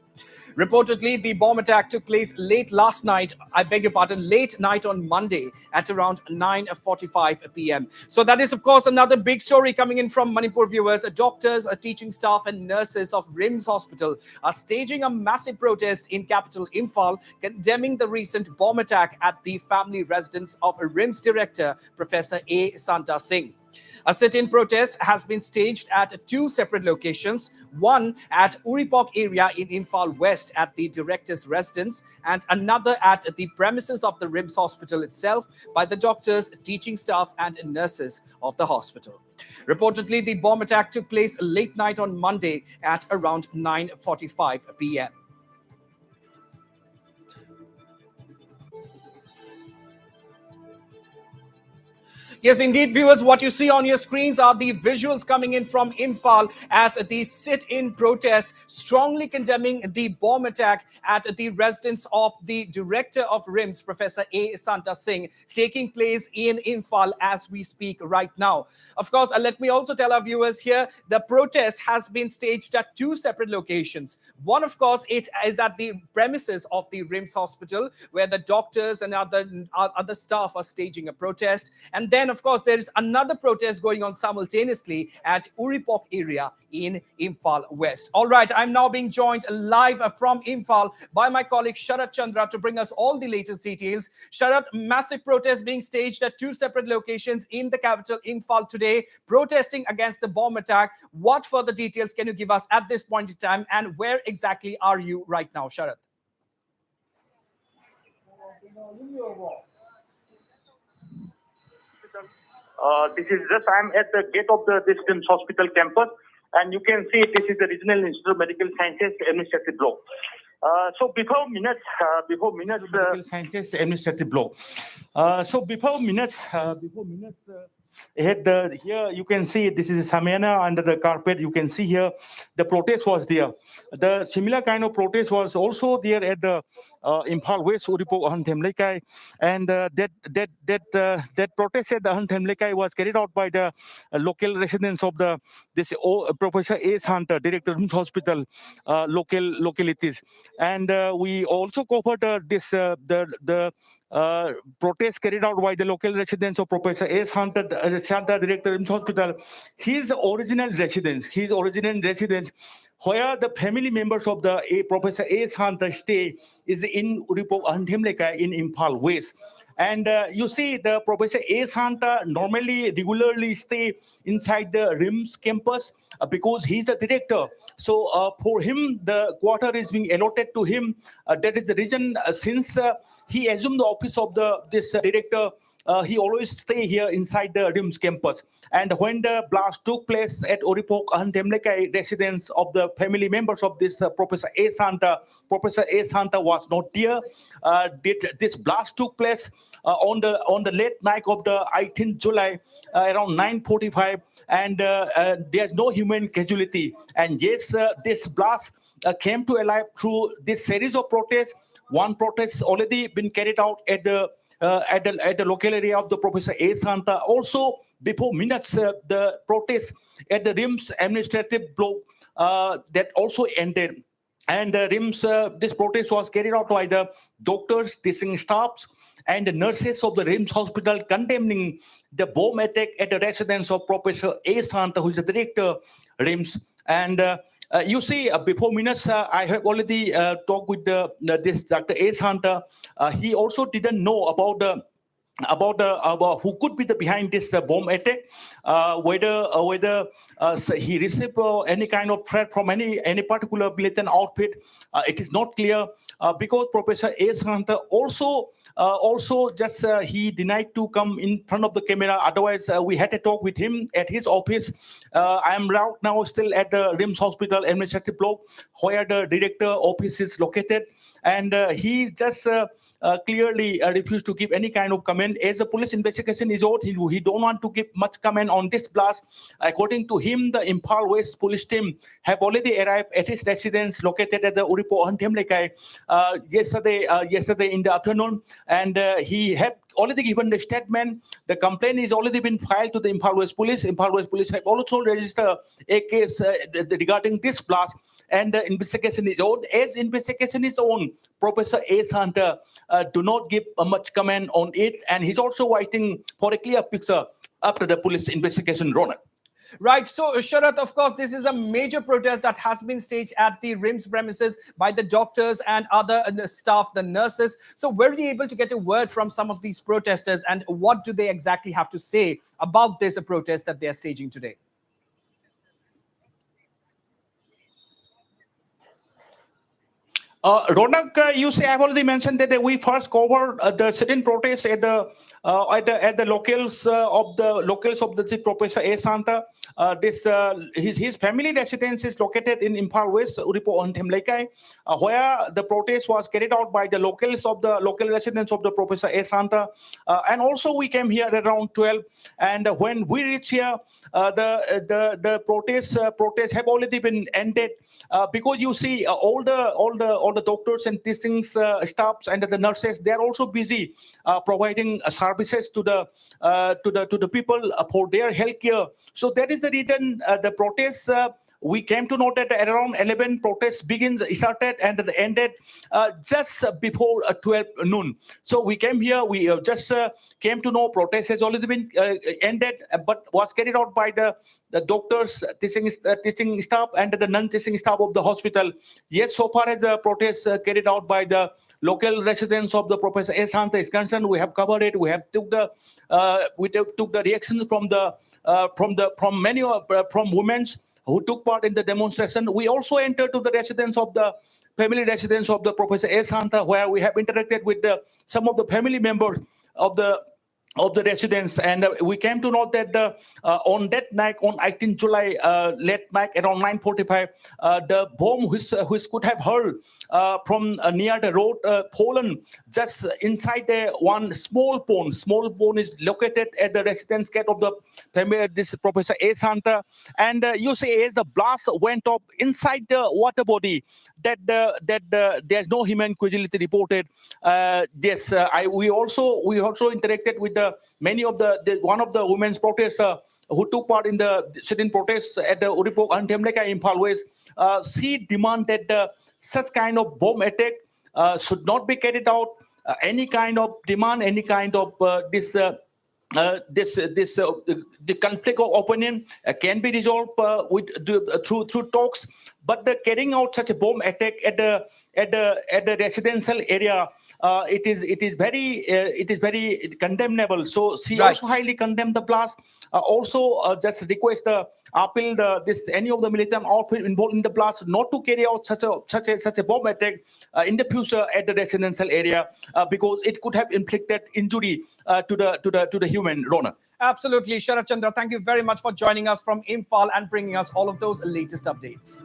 Reportedly, the bomb attack took place late night on Monday at around 9:45 p.m. So that is, of course, another big story coming in from Manipur, viewers. Doctors, teaching staff and nurses of RIMS Hospital are staging a massive protest in capital Imphal, condemning the recent bomb attack at the family residence of RIMS director, Professor A. Santa Singh. A sit-in protest has been staged at two separate locations, one at Uripok area in Imphal West at the director's residence and another at the premises of the RIMS hospital itself by the doctors, teaching staff and nurses of the hospital. Reportedly, the bomb attack took place late night on Monday at around 9:45 p.m. Yes, indeed, viewers, what you see on your screens are the visuals coming in from Imphal as the sit-in protest strongly condemning the bomb attack at the residence of the director of RIMS, Professor A. Santa Singh, taking place in Imphal as we speak right now. Of course, let me also tell our viewers here, the protest has been staged at two separate locations. One, of course, it is at the premises of the RIMS hospital, where the doctors and other staff are staging a protest. And then, of course, there is another protest going on simultaneously at Uripok area in Imphal West. All right, I'm now being joined live from Imphal by my colleague Sharat Chandra to bring us all the latest details. Sharat, massive protest being staged at two separate locations in the capital Imphal today, protesting against the bomb attack. What further details can you give us at this point in time, and where exactly are you right now, Sharat? This is just, I'm at the gate of the Distance Hospital campus, and you can see this is the Regional Institute of Medical Sciences Administrative Block. So before minutes, Medical Sciences Administrative Block. Here you can see this is Samiana under the carpet. You can see here the protest was there. The similar kind of protest was also there at the Imphal West Uripok Ahanthemlekai, and that protest at the Ahanthemlekai was carried out by the local residents of Professor A. Hunter, Director of Hospital, localities, and we also covered protest carried out by the local residents of Professor A. Hunter, Director of Hospital. His original residence, where the family members of Professor A. Hunter stay is in Uripok Ahanthemlekai in Imphal West. And you see, the Professor A. Hunter regularly stay inside the RIMS campus because he's the director. So for him, the quarter is being allotted to him. That is the reason since he assumed the office of this director, he always stay here inside the RIMS campus. And when the blast took place at Uripok Ahanthemlekai residence of the family members of this Professor A. Hunter was not there. This blast took place on the late night of the 18th July around 9:45, and there's no human casualty. And yes, this blast came to life through this series of protests. One protest already been carried out at the local area of the Professor A. Hunter. Also, before minutes, the protest at the RIMS administrative block that also ended. And RIMS, this protest was carried out by the doctors, teaching staffs, and the nurses of the RIMS hospital condemning the bomb attack at the residence of Professor A. Hunter, who is the director RIMS. And you see, before minutes, I have already talked with this Dr. A. Hunter. He also didn't know about who could be behind this bomb attack, whether he received any kind of threat from any particular militant outfit. It is not clear because Professor A. Hunter also just he denied to come in front of the camera. Otherwise, we had a talk with him at his office. I am right now still at the RIMS Hospital administrative block, where the director office is located, and he just clearly refused to give any kind of comment. As the police investigation is out, he don't want to give much comment on this blast. According to him, the Imphal West police team have already arrived at his residence located at the Uripok Ahanthemlekai yesterday in the afternoon, and he had already given the statement. The complaint is already been filed to the Imphal West Police. Imphal West Police have also registered a case regarding this blast, and the investigation is on. As investigation is on, Professor A. Hunter do not give much comment on it, and he's also waiting for a clear picture after the police investigation, Ronald. Right. So, Sharath, of course, this is a major protest that has been staged at the RIMS premises by the doctors and other staff, the nurses. So, were you able to get a word from some of these protesters, and what do they exactly have to say about this protest that they are staging today? Ronak, you say I've already mentioned that we first covered the sit-in protest at the locales of the Professor A. Santa. His family residence is located in Imphal West, Uripo on Themlekai, where the protest was carried out by the locals of the local residents of the Professor A. Santa. And also we came here at around 12, and when we reach here, the protests have already been ended because you see all the doctors and teaching staffs and the nurses, they are also busy providing services to the people for their health care. So that is the reason the protests. We came to know that at around 11 protests started and ended just before 12 noon. So we came here, we just came to know protest has already been ended, but was carried out by the doctors, teaching staff and the non-teaching staff of the hospital. Yet so far as the protest carried out by the local residents of the Professor A. Santa is concerned, we have covered it. We have took the reactions from many women who took part in the demonstration. We also entered to the residence of the family residence of the Professor A. Santa, where we have interacted with some of the family members of the residents, and we came to know that on that night, on 18 July, late night around 9:45, the bomb which could have hurled from near the road Poland, just inside one small pond. Small pond is located at the residence gate of the family, this Professor A. Santa, and you see as the blast went up inside the water body, that there's no human casualty reported. Yes, we also interacted with many of one of the women's protesters who took part in the sit-in protests at the Uripok and Temleka in Imphal West. She demanded such kind of bomb attack should not be carried out. Any kind of demand, any kind of the conflict of opinion can be resolved through talks, but the carrying out such a bomb attack at the residential area, it is very condemnable. So she also highly condemned the blast. Also just request appeal any of the militant outfit involved in the blast not to carry out such a bomb attack in the future at the residential area, because it could have inflicted injury to the human. Rona. Absolutely, Sharath Chandra. Thank you very much for joining us from Imphal and bringing us all of those latest updates.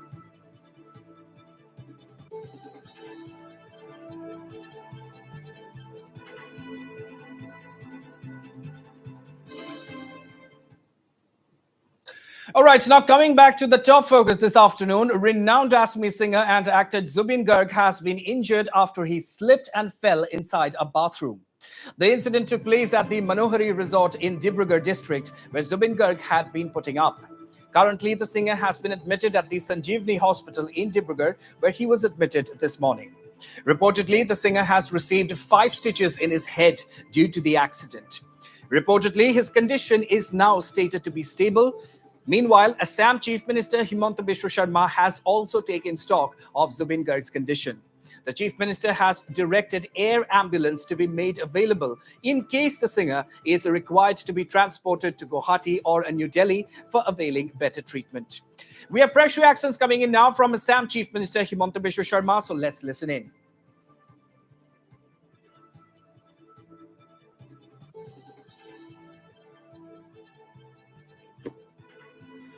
All right, now coming back to the top focus this afternoon, renowned Assamese singer and actor Zubin Garg has been injured after he slipped and fell inside a bathroom. The incident took place at the Manohari Resort in Dibrugarh district, where Zubin Garg had been putting up. Currently, the singer has been admitted at the Sanjeevani Hospital in Dibrugarh, where he was admitted this morning. Reportedly, the singer has received 5 stitches in his head due to the accident. Reportedly, his condition is now stated to be stable. Meanwhile, Assam Chief Minister Himanta Biswa Sharma has also taken stock of Zubin Garg's condition. The Chief Minister has directed air ambulance to be made available in case the singer is required to be transported to Guwahati or New Delhi for availing better treatment. We have fresh reactions coming in now from Assam Chief Minister Himanta Biswa Sharma, so let's listen in.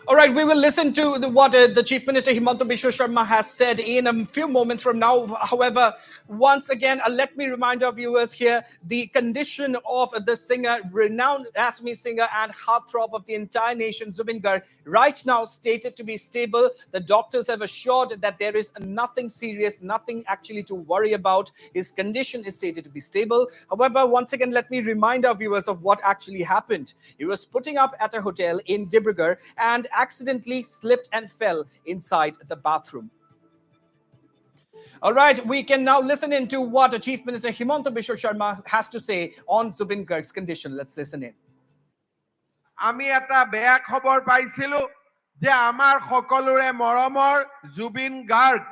All right, we will listen to what the Chief Minister Himanta Biswa Sharma has said in a few moments from now. However, once again, let me remind our viewers here the condition of the singer, renowned Assamese singer and heartthrob of the entire nation, Zubin Garg, right now stated to be stable. The doctors have assured that there is nothing serious, nothing actually to worry about. His condition is stated to be stable. However, once again, let me remind our viewers of what actually happened. He was putting up at a hotel in Dibrugarh and accidentally slipped and fell inside the bathroom. All right, we can now listen into what Chief Minister Himanta Biswa Sharma has to say on Zubin Garg's condition. Let's listen in. আমি এটা বেয়া খবৰ পাইছিলো যে আমাৰ সকলোৰে মৰমৰ জুবিন গাৰ্গ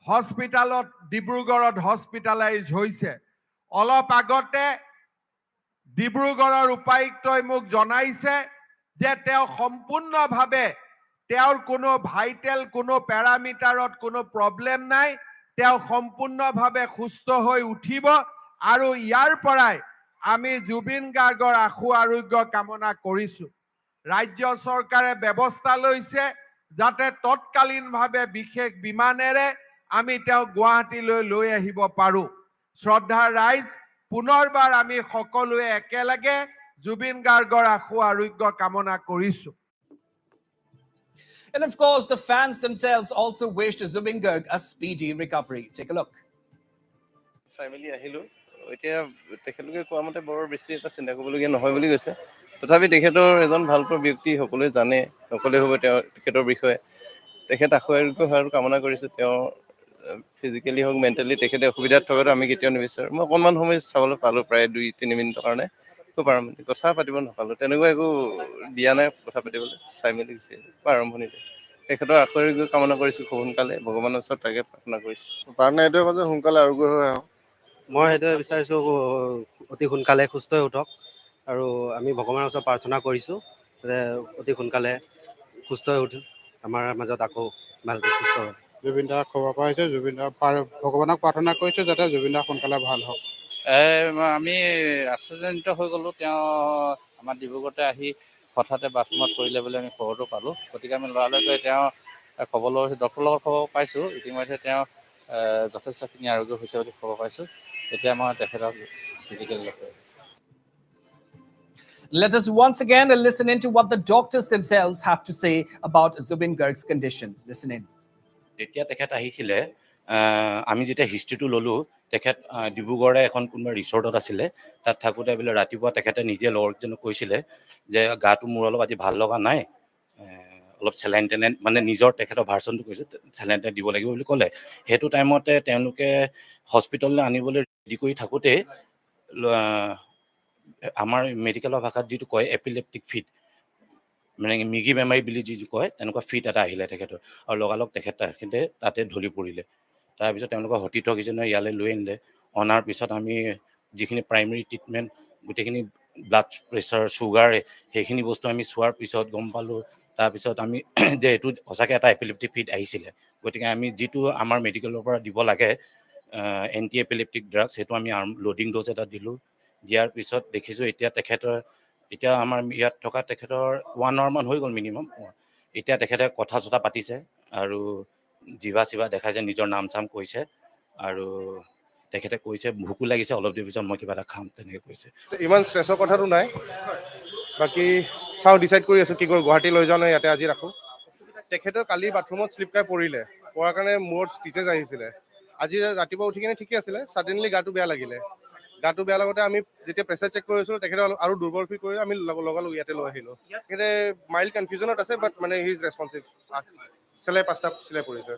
হস্পিটালত ডিব্ৰুগড়ত হস্পিটালাইজ হৈছে অলপ আগতে ডিব্ৰুগড়ৰ উপায়ুক্তই মোক জনাইছে যে তেওঁ সম্পূৰ্ণভাৱে তেওঁৰ কোনো ভাইটেল কোনো প্যাৰামিটাৰত কোনো প্ৰবলেম নাই তেওঁ সম্পূৰ্ণভাৱে সুস্থ হৈ উঠিব আৰু ইয়াৰ পৰাই আমি জুবিন গাৰ্গৰ আশু আৰোগ্য কামনা কৰিছো ৰাজ্য চৰকাৰে ব্যৱস্থা লৈছে যাতে তৎকালীনভাৱে বিশেষ বিমানেৰে আমি তেওঁ গুৱাহাটীলৈ লৈ আহিব পাৰো শ্ৰদ্ধাৰ ৰাইজ পুনৰবাৰ আমি সকলোৱে একেলগে জুবিন গাৰ্গৰ আশু আৰোগ্য কামনা কৰিছো And of course, the fans themselves also wished Zubin Garg a speedy recovery. Take a look. চাইমেলি আহিলো এতিয়া তেখেতলোকে কোৱা মতে বৰ বেছি এটা চিন্তা কৰিবলগীয়া নহয় বুলি কৈছে তথাপি তেখেতৰ এজন ভালপোৱা ব্যক্তি সকলোৱে জানে সকলোৱে হ'ব তেখেতৰ বিষয়ে তেখেত আশু আৰোগ্য হোৱাৰ কামনা কৰিছে তেওঁ ফিজিকেলি হওক মেণ্টেলি তেখেতে অসুবিধাত থকাটো আমি কেতিয়াও নিবিচাৰোঁ মই অকণমান সময় চাবলৈ পালোঁ প্ৰায় 2-3 মিনিটৰ কাৰণে খুব আৰম্ভণি কথা পাতিব নাপালোঁ তেনেকুৱা একো দিয়া নাই কথা পাতিবলৈ চাই মেলি গুচি আৰম্ভণিতে তেখেতৰ আশু আৰোগ্য কামনা কৰিছোঁ খুব সোনকালে ভগৱানৰ ওচৰত তাকে প্ৰাৰ্থনা কৰিছোঁ প্ৰাৰ্থনা এইটোৱে কৈছে সোনকালে আৰোগ্য হৈ আহক মই সেইটোৱে বিচাৰিছোঁ অতি সোনকালে সুস্থ হৈ উঠক আৰু আমি ভগৱানৰ ওচৰত প্ৰাৰ্থনা কৰিছোঁ যে অতি সোনকালে সুস্থ হৈ উঠক আমাৰ মাজত আকৌ ভালকৈ সুস্থ হয় জুবিন দাৰ খবৰ পোৱা হৈছে জুবিন দাৰ ভগৱানক প্ৰাৰ্থনা কৰিছোঁ যাতে জুবিন দা সোনকালে ভাল হওক আমি আশ্চৰ্যজনিত হৈ গ'লোঁ তেওঁ আমাৰ ডিব্ৰুগড়তে আহি হঠাতে বাথৰুমত পৰিলে বুলি আমি খবৰটো পালোঁ গতিকে আমি লৰালৰি গৈ তেওঁ খবৰ লৈ ডক্টৰৰ লগত খবৰ পাইছোঁ ইতিমধ্যে তেওঁ যথেষ্টখিনি আৰোগ্য হৈছে বুলি খবৰ পাইছোঁ এতিয়া মই তেখেতক physical Let us once again listen into what the doctors themselves have to say about Zubin Garg's condition. Listen in. যেতিয়া তেখেত আহিছিলে আমি যেতিয়া হিষ্ট্ৰীটো ল'লোঁ তেখেত ডিব্ৰুগড়ে এখন কোনোবা ৰিচৰ্টত আছিলে তাত থাকোঁতে বোলে ৰাতিপুৱা তেখেতে নিজে লগৰজনক কৈছিলে যে গাটো মোৰ অলপ আজি ভাল লগা নাই অলপ চেলাইন টেলাইন মানে নিজৰ তেখেতৰ ভাৰ্চনটো কৈছে চেলাইন টেলাইন দিব লাগিব বুলি ক'লে সেইটো টাইমতে তেওঁলোকে হস্পিটেললৈ আনিবলৈ ৰেডি কৰি থাকোঁতে আমাৰ মেডিকেলৰ ভাষাত যিটো কয় এপিলেপ্টিক ফিট মানে মিগি বেমাৰী বুলি যিটো কয় তেনেকুৱা ফিট এটা আহিলে তেখেতৰ আৰু লগালগ তেখেতে তাতে ঢলি পৰিলে তাৰপিছত তেওঁলোকৰ হতীথকিজনে ইয়ালৈ লৈ আনিলে অনাৰ পিছত আমি যিখিনি প্ৰাইমেৰী ট্ৰিটমেণ্ট গোটেইখিনি ব্লাড প্ৰেছাৰ চুগাৰ সেইখিনি বস্তু আমি চোৱাৰ পিছত গম পালোঁ তাৰপিছত আমি যে এইটো সঁচাকৈ এটা এপিলেপ্টিক ফিট আহিছিলে গতিকে আমি যিটো আমাৰ মেডিকেলৰ পৰা দিব লাগে এণ্টি এপিলেপ্টিক ড্ৰাগছ সেইটো আমি লোডিং ড'জ এটা দিলোঁ দিয়াৰ পিছত দেখিছোঁ এতিয়া আমাৰ ইয়াত থকা তেখেতৰ 1 hour মান হৈ গ'ল মিনিমাম এতিয়া তেখেতে কথা চথা পাতিছে আৰু জিভা চিভা দেখাইছে নিজৰ নাম চাম কৈছে আৰু তেখেতে কৈছে ভোকো লাগিছে অলপ দেৰি পিছত মই কিবা এটা খাম তেনেকৈ কৈছে ইমান ষ্ট্ৰেছৰ কথাটো নাই বাকী চাওঁ ডিচাইড কৰি আছোঁ কি কৰোঁ গুৱাহাটী লৈ যাওঁ নে ইয়াতে আজি ৰাখোঁ তেখেতৰ কালি বাথৰুমত শ্লিপ খাই পৰিলে পৰাৰ কাৰণে মূৰত ষ্টিচেছ আহিছিলে আজি ৰাতিপুৱা উঠি কিনে ঠিকে আছিলে ছাডেনলি গাটো বেয়া লাগিলে গাটো বেয়া লাগোতে আমি যেতিয়া প্ৰেছাৰ চেক কৰি আছিলোঁ তেখেতে আৰু দুৰ্বল ফিল কৰি আমি লগালগ ইয়াতে লৈ আহিলোঁ তেখেতে মাইল্ড কনফিউজনত আছে বাট মানে হি ইজ ৰেছপনচিভ চেলাই 5টা চিলাই পৰিছে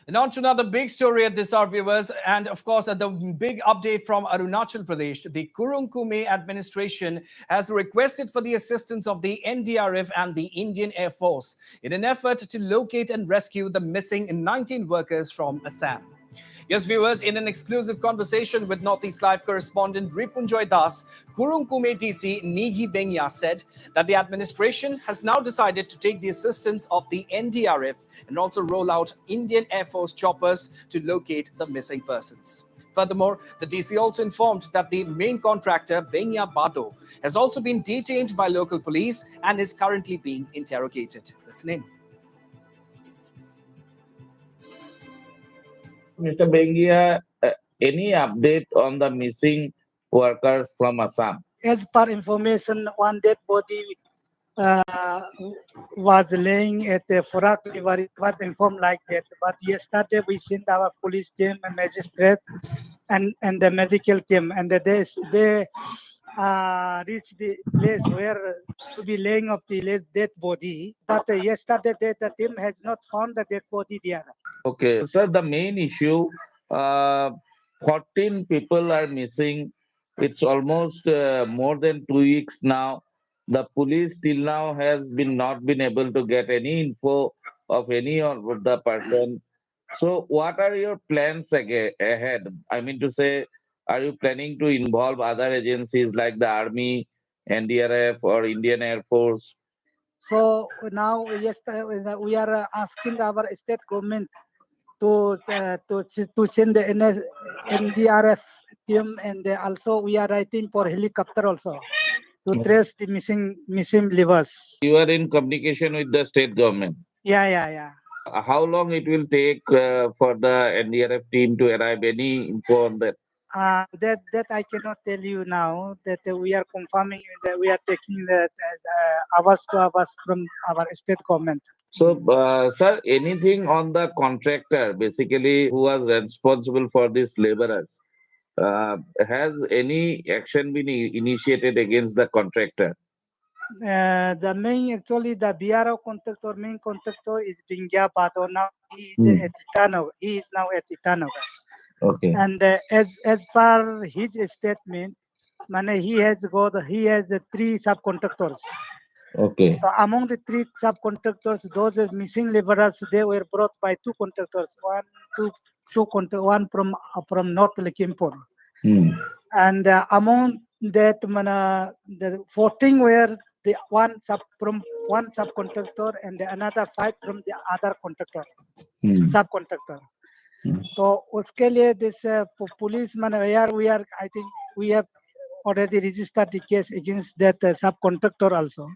And on to another big story at this hour, viewers. And of course, the big update from Arunachal Pradesh. The Kurung Kume administration has requested for the assistance of the NDRF and the Indian Air Force in an effort to locate and rescue the missing 19 workers from Assam. Yes, viewers, in an exclusive conversation with Northeast Live correspondent Ripunjoy Das, Kurung Kume DC Nigi Bengya said that the administration has now decided to take the assistance of the NDRF and also roll out Indian Air Force choppers to locate the missing persons. Furthermore, the DC also informed that the main contractor, Bengya Bado, has also been detained by local police and is currently being interrogated. Listen in. Mr. Bengia, any update on the missing workers from Assam? As per information, one dead body was laying at the Forak River. It was informed like that. But yesterday we sent our police team, a magistrate, and the medical team, and they reached the place where to be laying of the dead body. But yesterday the team has not found the dead body there. Okay, sir, the main issue, 14 people are missing It's almost more than 2 weeks now. The police till now has been not been able to get any info of any of the person. So, what are your plans ahead? I mean to say, are you planning to involve other agencies like the Army, NDRF, or Indian Air Force? So now, yes, we are asking our state government to send the NDRF team, and also we are writing for helicopter also to trace the missing livers. You are in communication with the state government. Yeah. How long it will take for the NDRF team to arrive? Any info on that? That I cannot tell you now. That we are confirming that we are taking the hours to hours from our state government. So, sir, anything on the contractor, basically, who was responsible for these laborers? Has any action been initiated against the contractor? The main, actually, the BRO contractor, main contractor is Bingya Pato. Now he is Hmm. at Itanoga. He is now at Itanoga. Okay. And as per his statement, he has three subcontractors. Okay. So among the three subcontractors, those missing laborers, they were brought by two contractors, one from North Lakhimpur. Hmm. And among that, the 14 were the from one subcontractor, and another 5 from the other contractor, subcontractor. So उसके लिए this police I think we have already registered the case against that subcontractor also.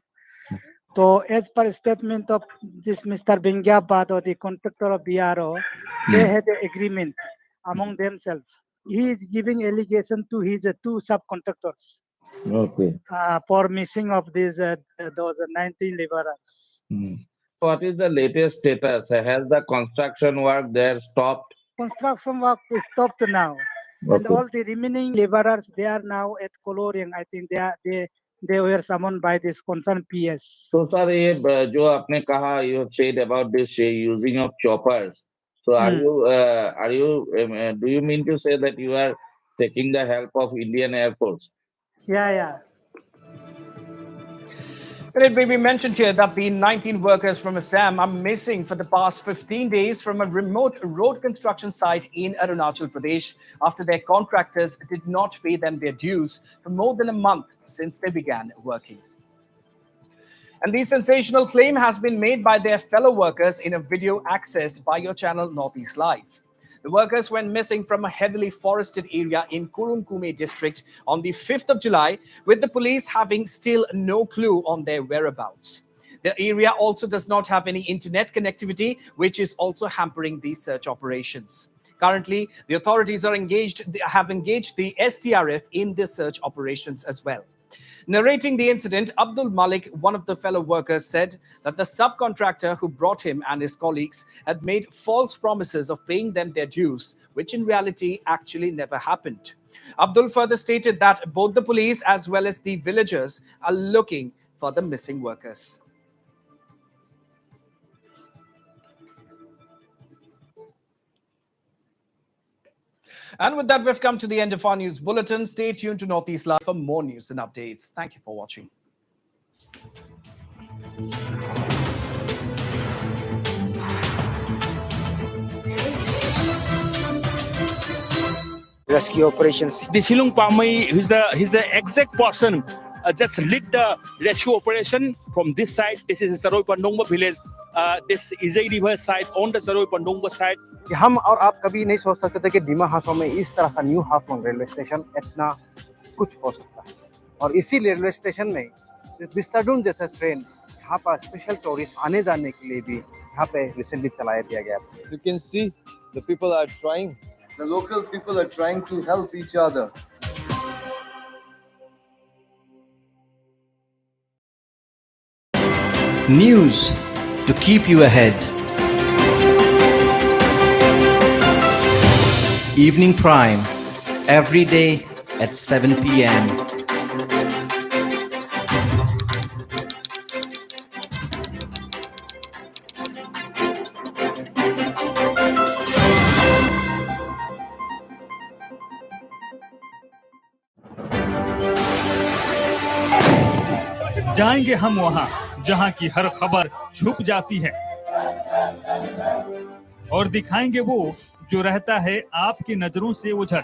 So as per statement of this Mr. Bengyabad or the contractor of BRO, they had an agreement among themselves. He is giving allegation to his two subcontractors Okay. for missing of those 19 laborers. What is the latest status? Has the construction work there stopped? Construction work is stopped now, and Okay. all the remaining laborers, they are now at Koloriang. I think they were summoned by this concerned PS. So, sir, ये जो आपने कहा, you have said about this using of choppers. So, do you mean to say that you are taking the help of Indian Air Force? Yeah. It may be mentioned here that the 19 workers from Assam are missing for the past 15 days from a remote road construction site in Arunachal Pradesh after their contractors did not pay them their dues for more than a month since they began working. And the sensational claim has been made by their fellow workers in a video accessed by your channel Northeast Live. The workers went missing from a heavily forested area in Kurunkume district on the 5th of July, with the police having still no clue on their whereabouts. The area also does not have any internet connectivity, which is also hampering these search operations. Currently, the authorities have engaged the STRF in the search operations as well. Narrating the incident, Abdul Malik, one of the fellow workers, said that the subcontractor who brought him and his colleagues had made false promises of paying them their dues, which in reality actually never happened. Abdul further stated that both the police as well as the villagers are looking for the missing workers. And with that, we've come to the end of our news bulletin. Stay tuned to Northeast Live for more news and updates. Thank you for watching. Rescue operations. The Shilung Pamai, he's the exact person just lead the rescue operation from this side. This is Saroi Pandongba village. This is a river side on the Saroi Pandongba side. हम और आप कभी नहीं सोच सकते थे कि डिमा हाथों में इस तरह का न्यू हाफलोंग रेलवे स्टेशन इतना कुछ हो सकता है, और इसी रेलवे स्टेशन में विस्ताडून जैसा ट्रेन यहाँ पर स्पेशल टूरिस्ट आने जाने के लिए भी यहाँ पे रिसेंटली चलाया दिया गया था. You can see the people are trying. The local people are trying to help each other. News to keep you ahead. Evening Prime, every day at 7 p.m. जाएंगे हम वहां जहां की हर खबर छुप जाती है और दिखाएंगे वो जो रहता है आपकी नजरों से उझल।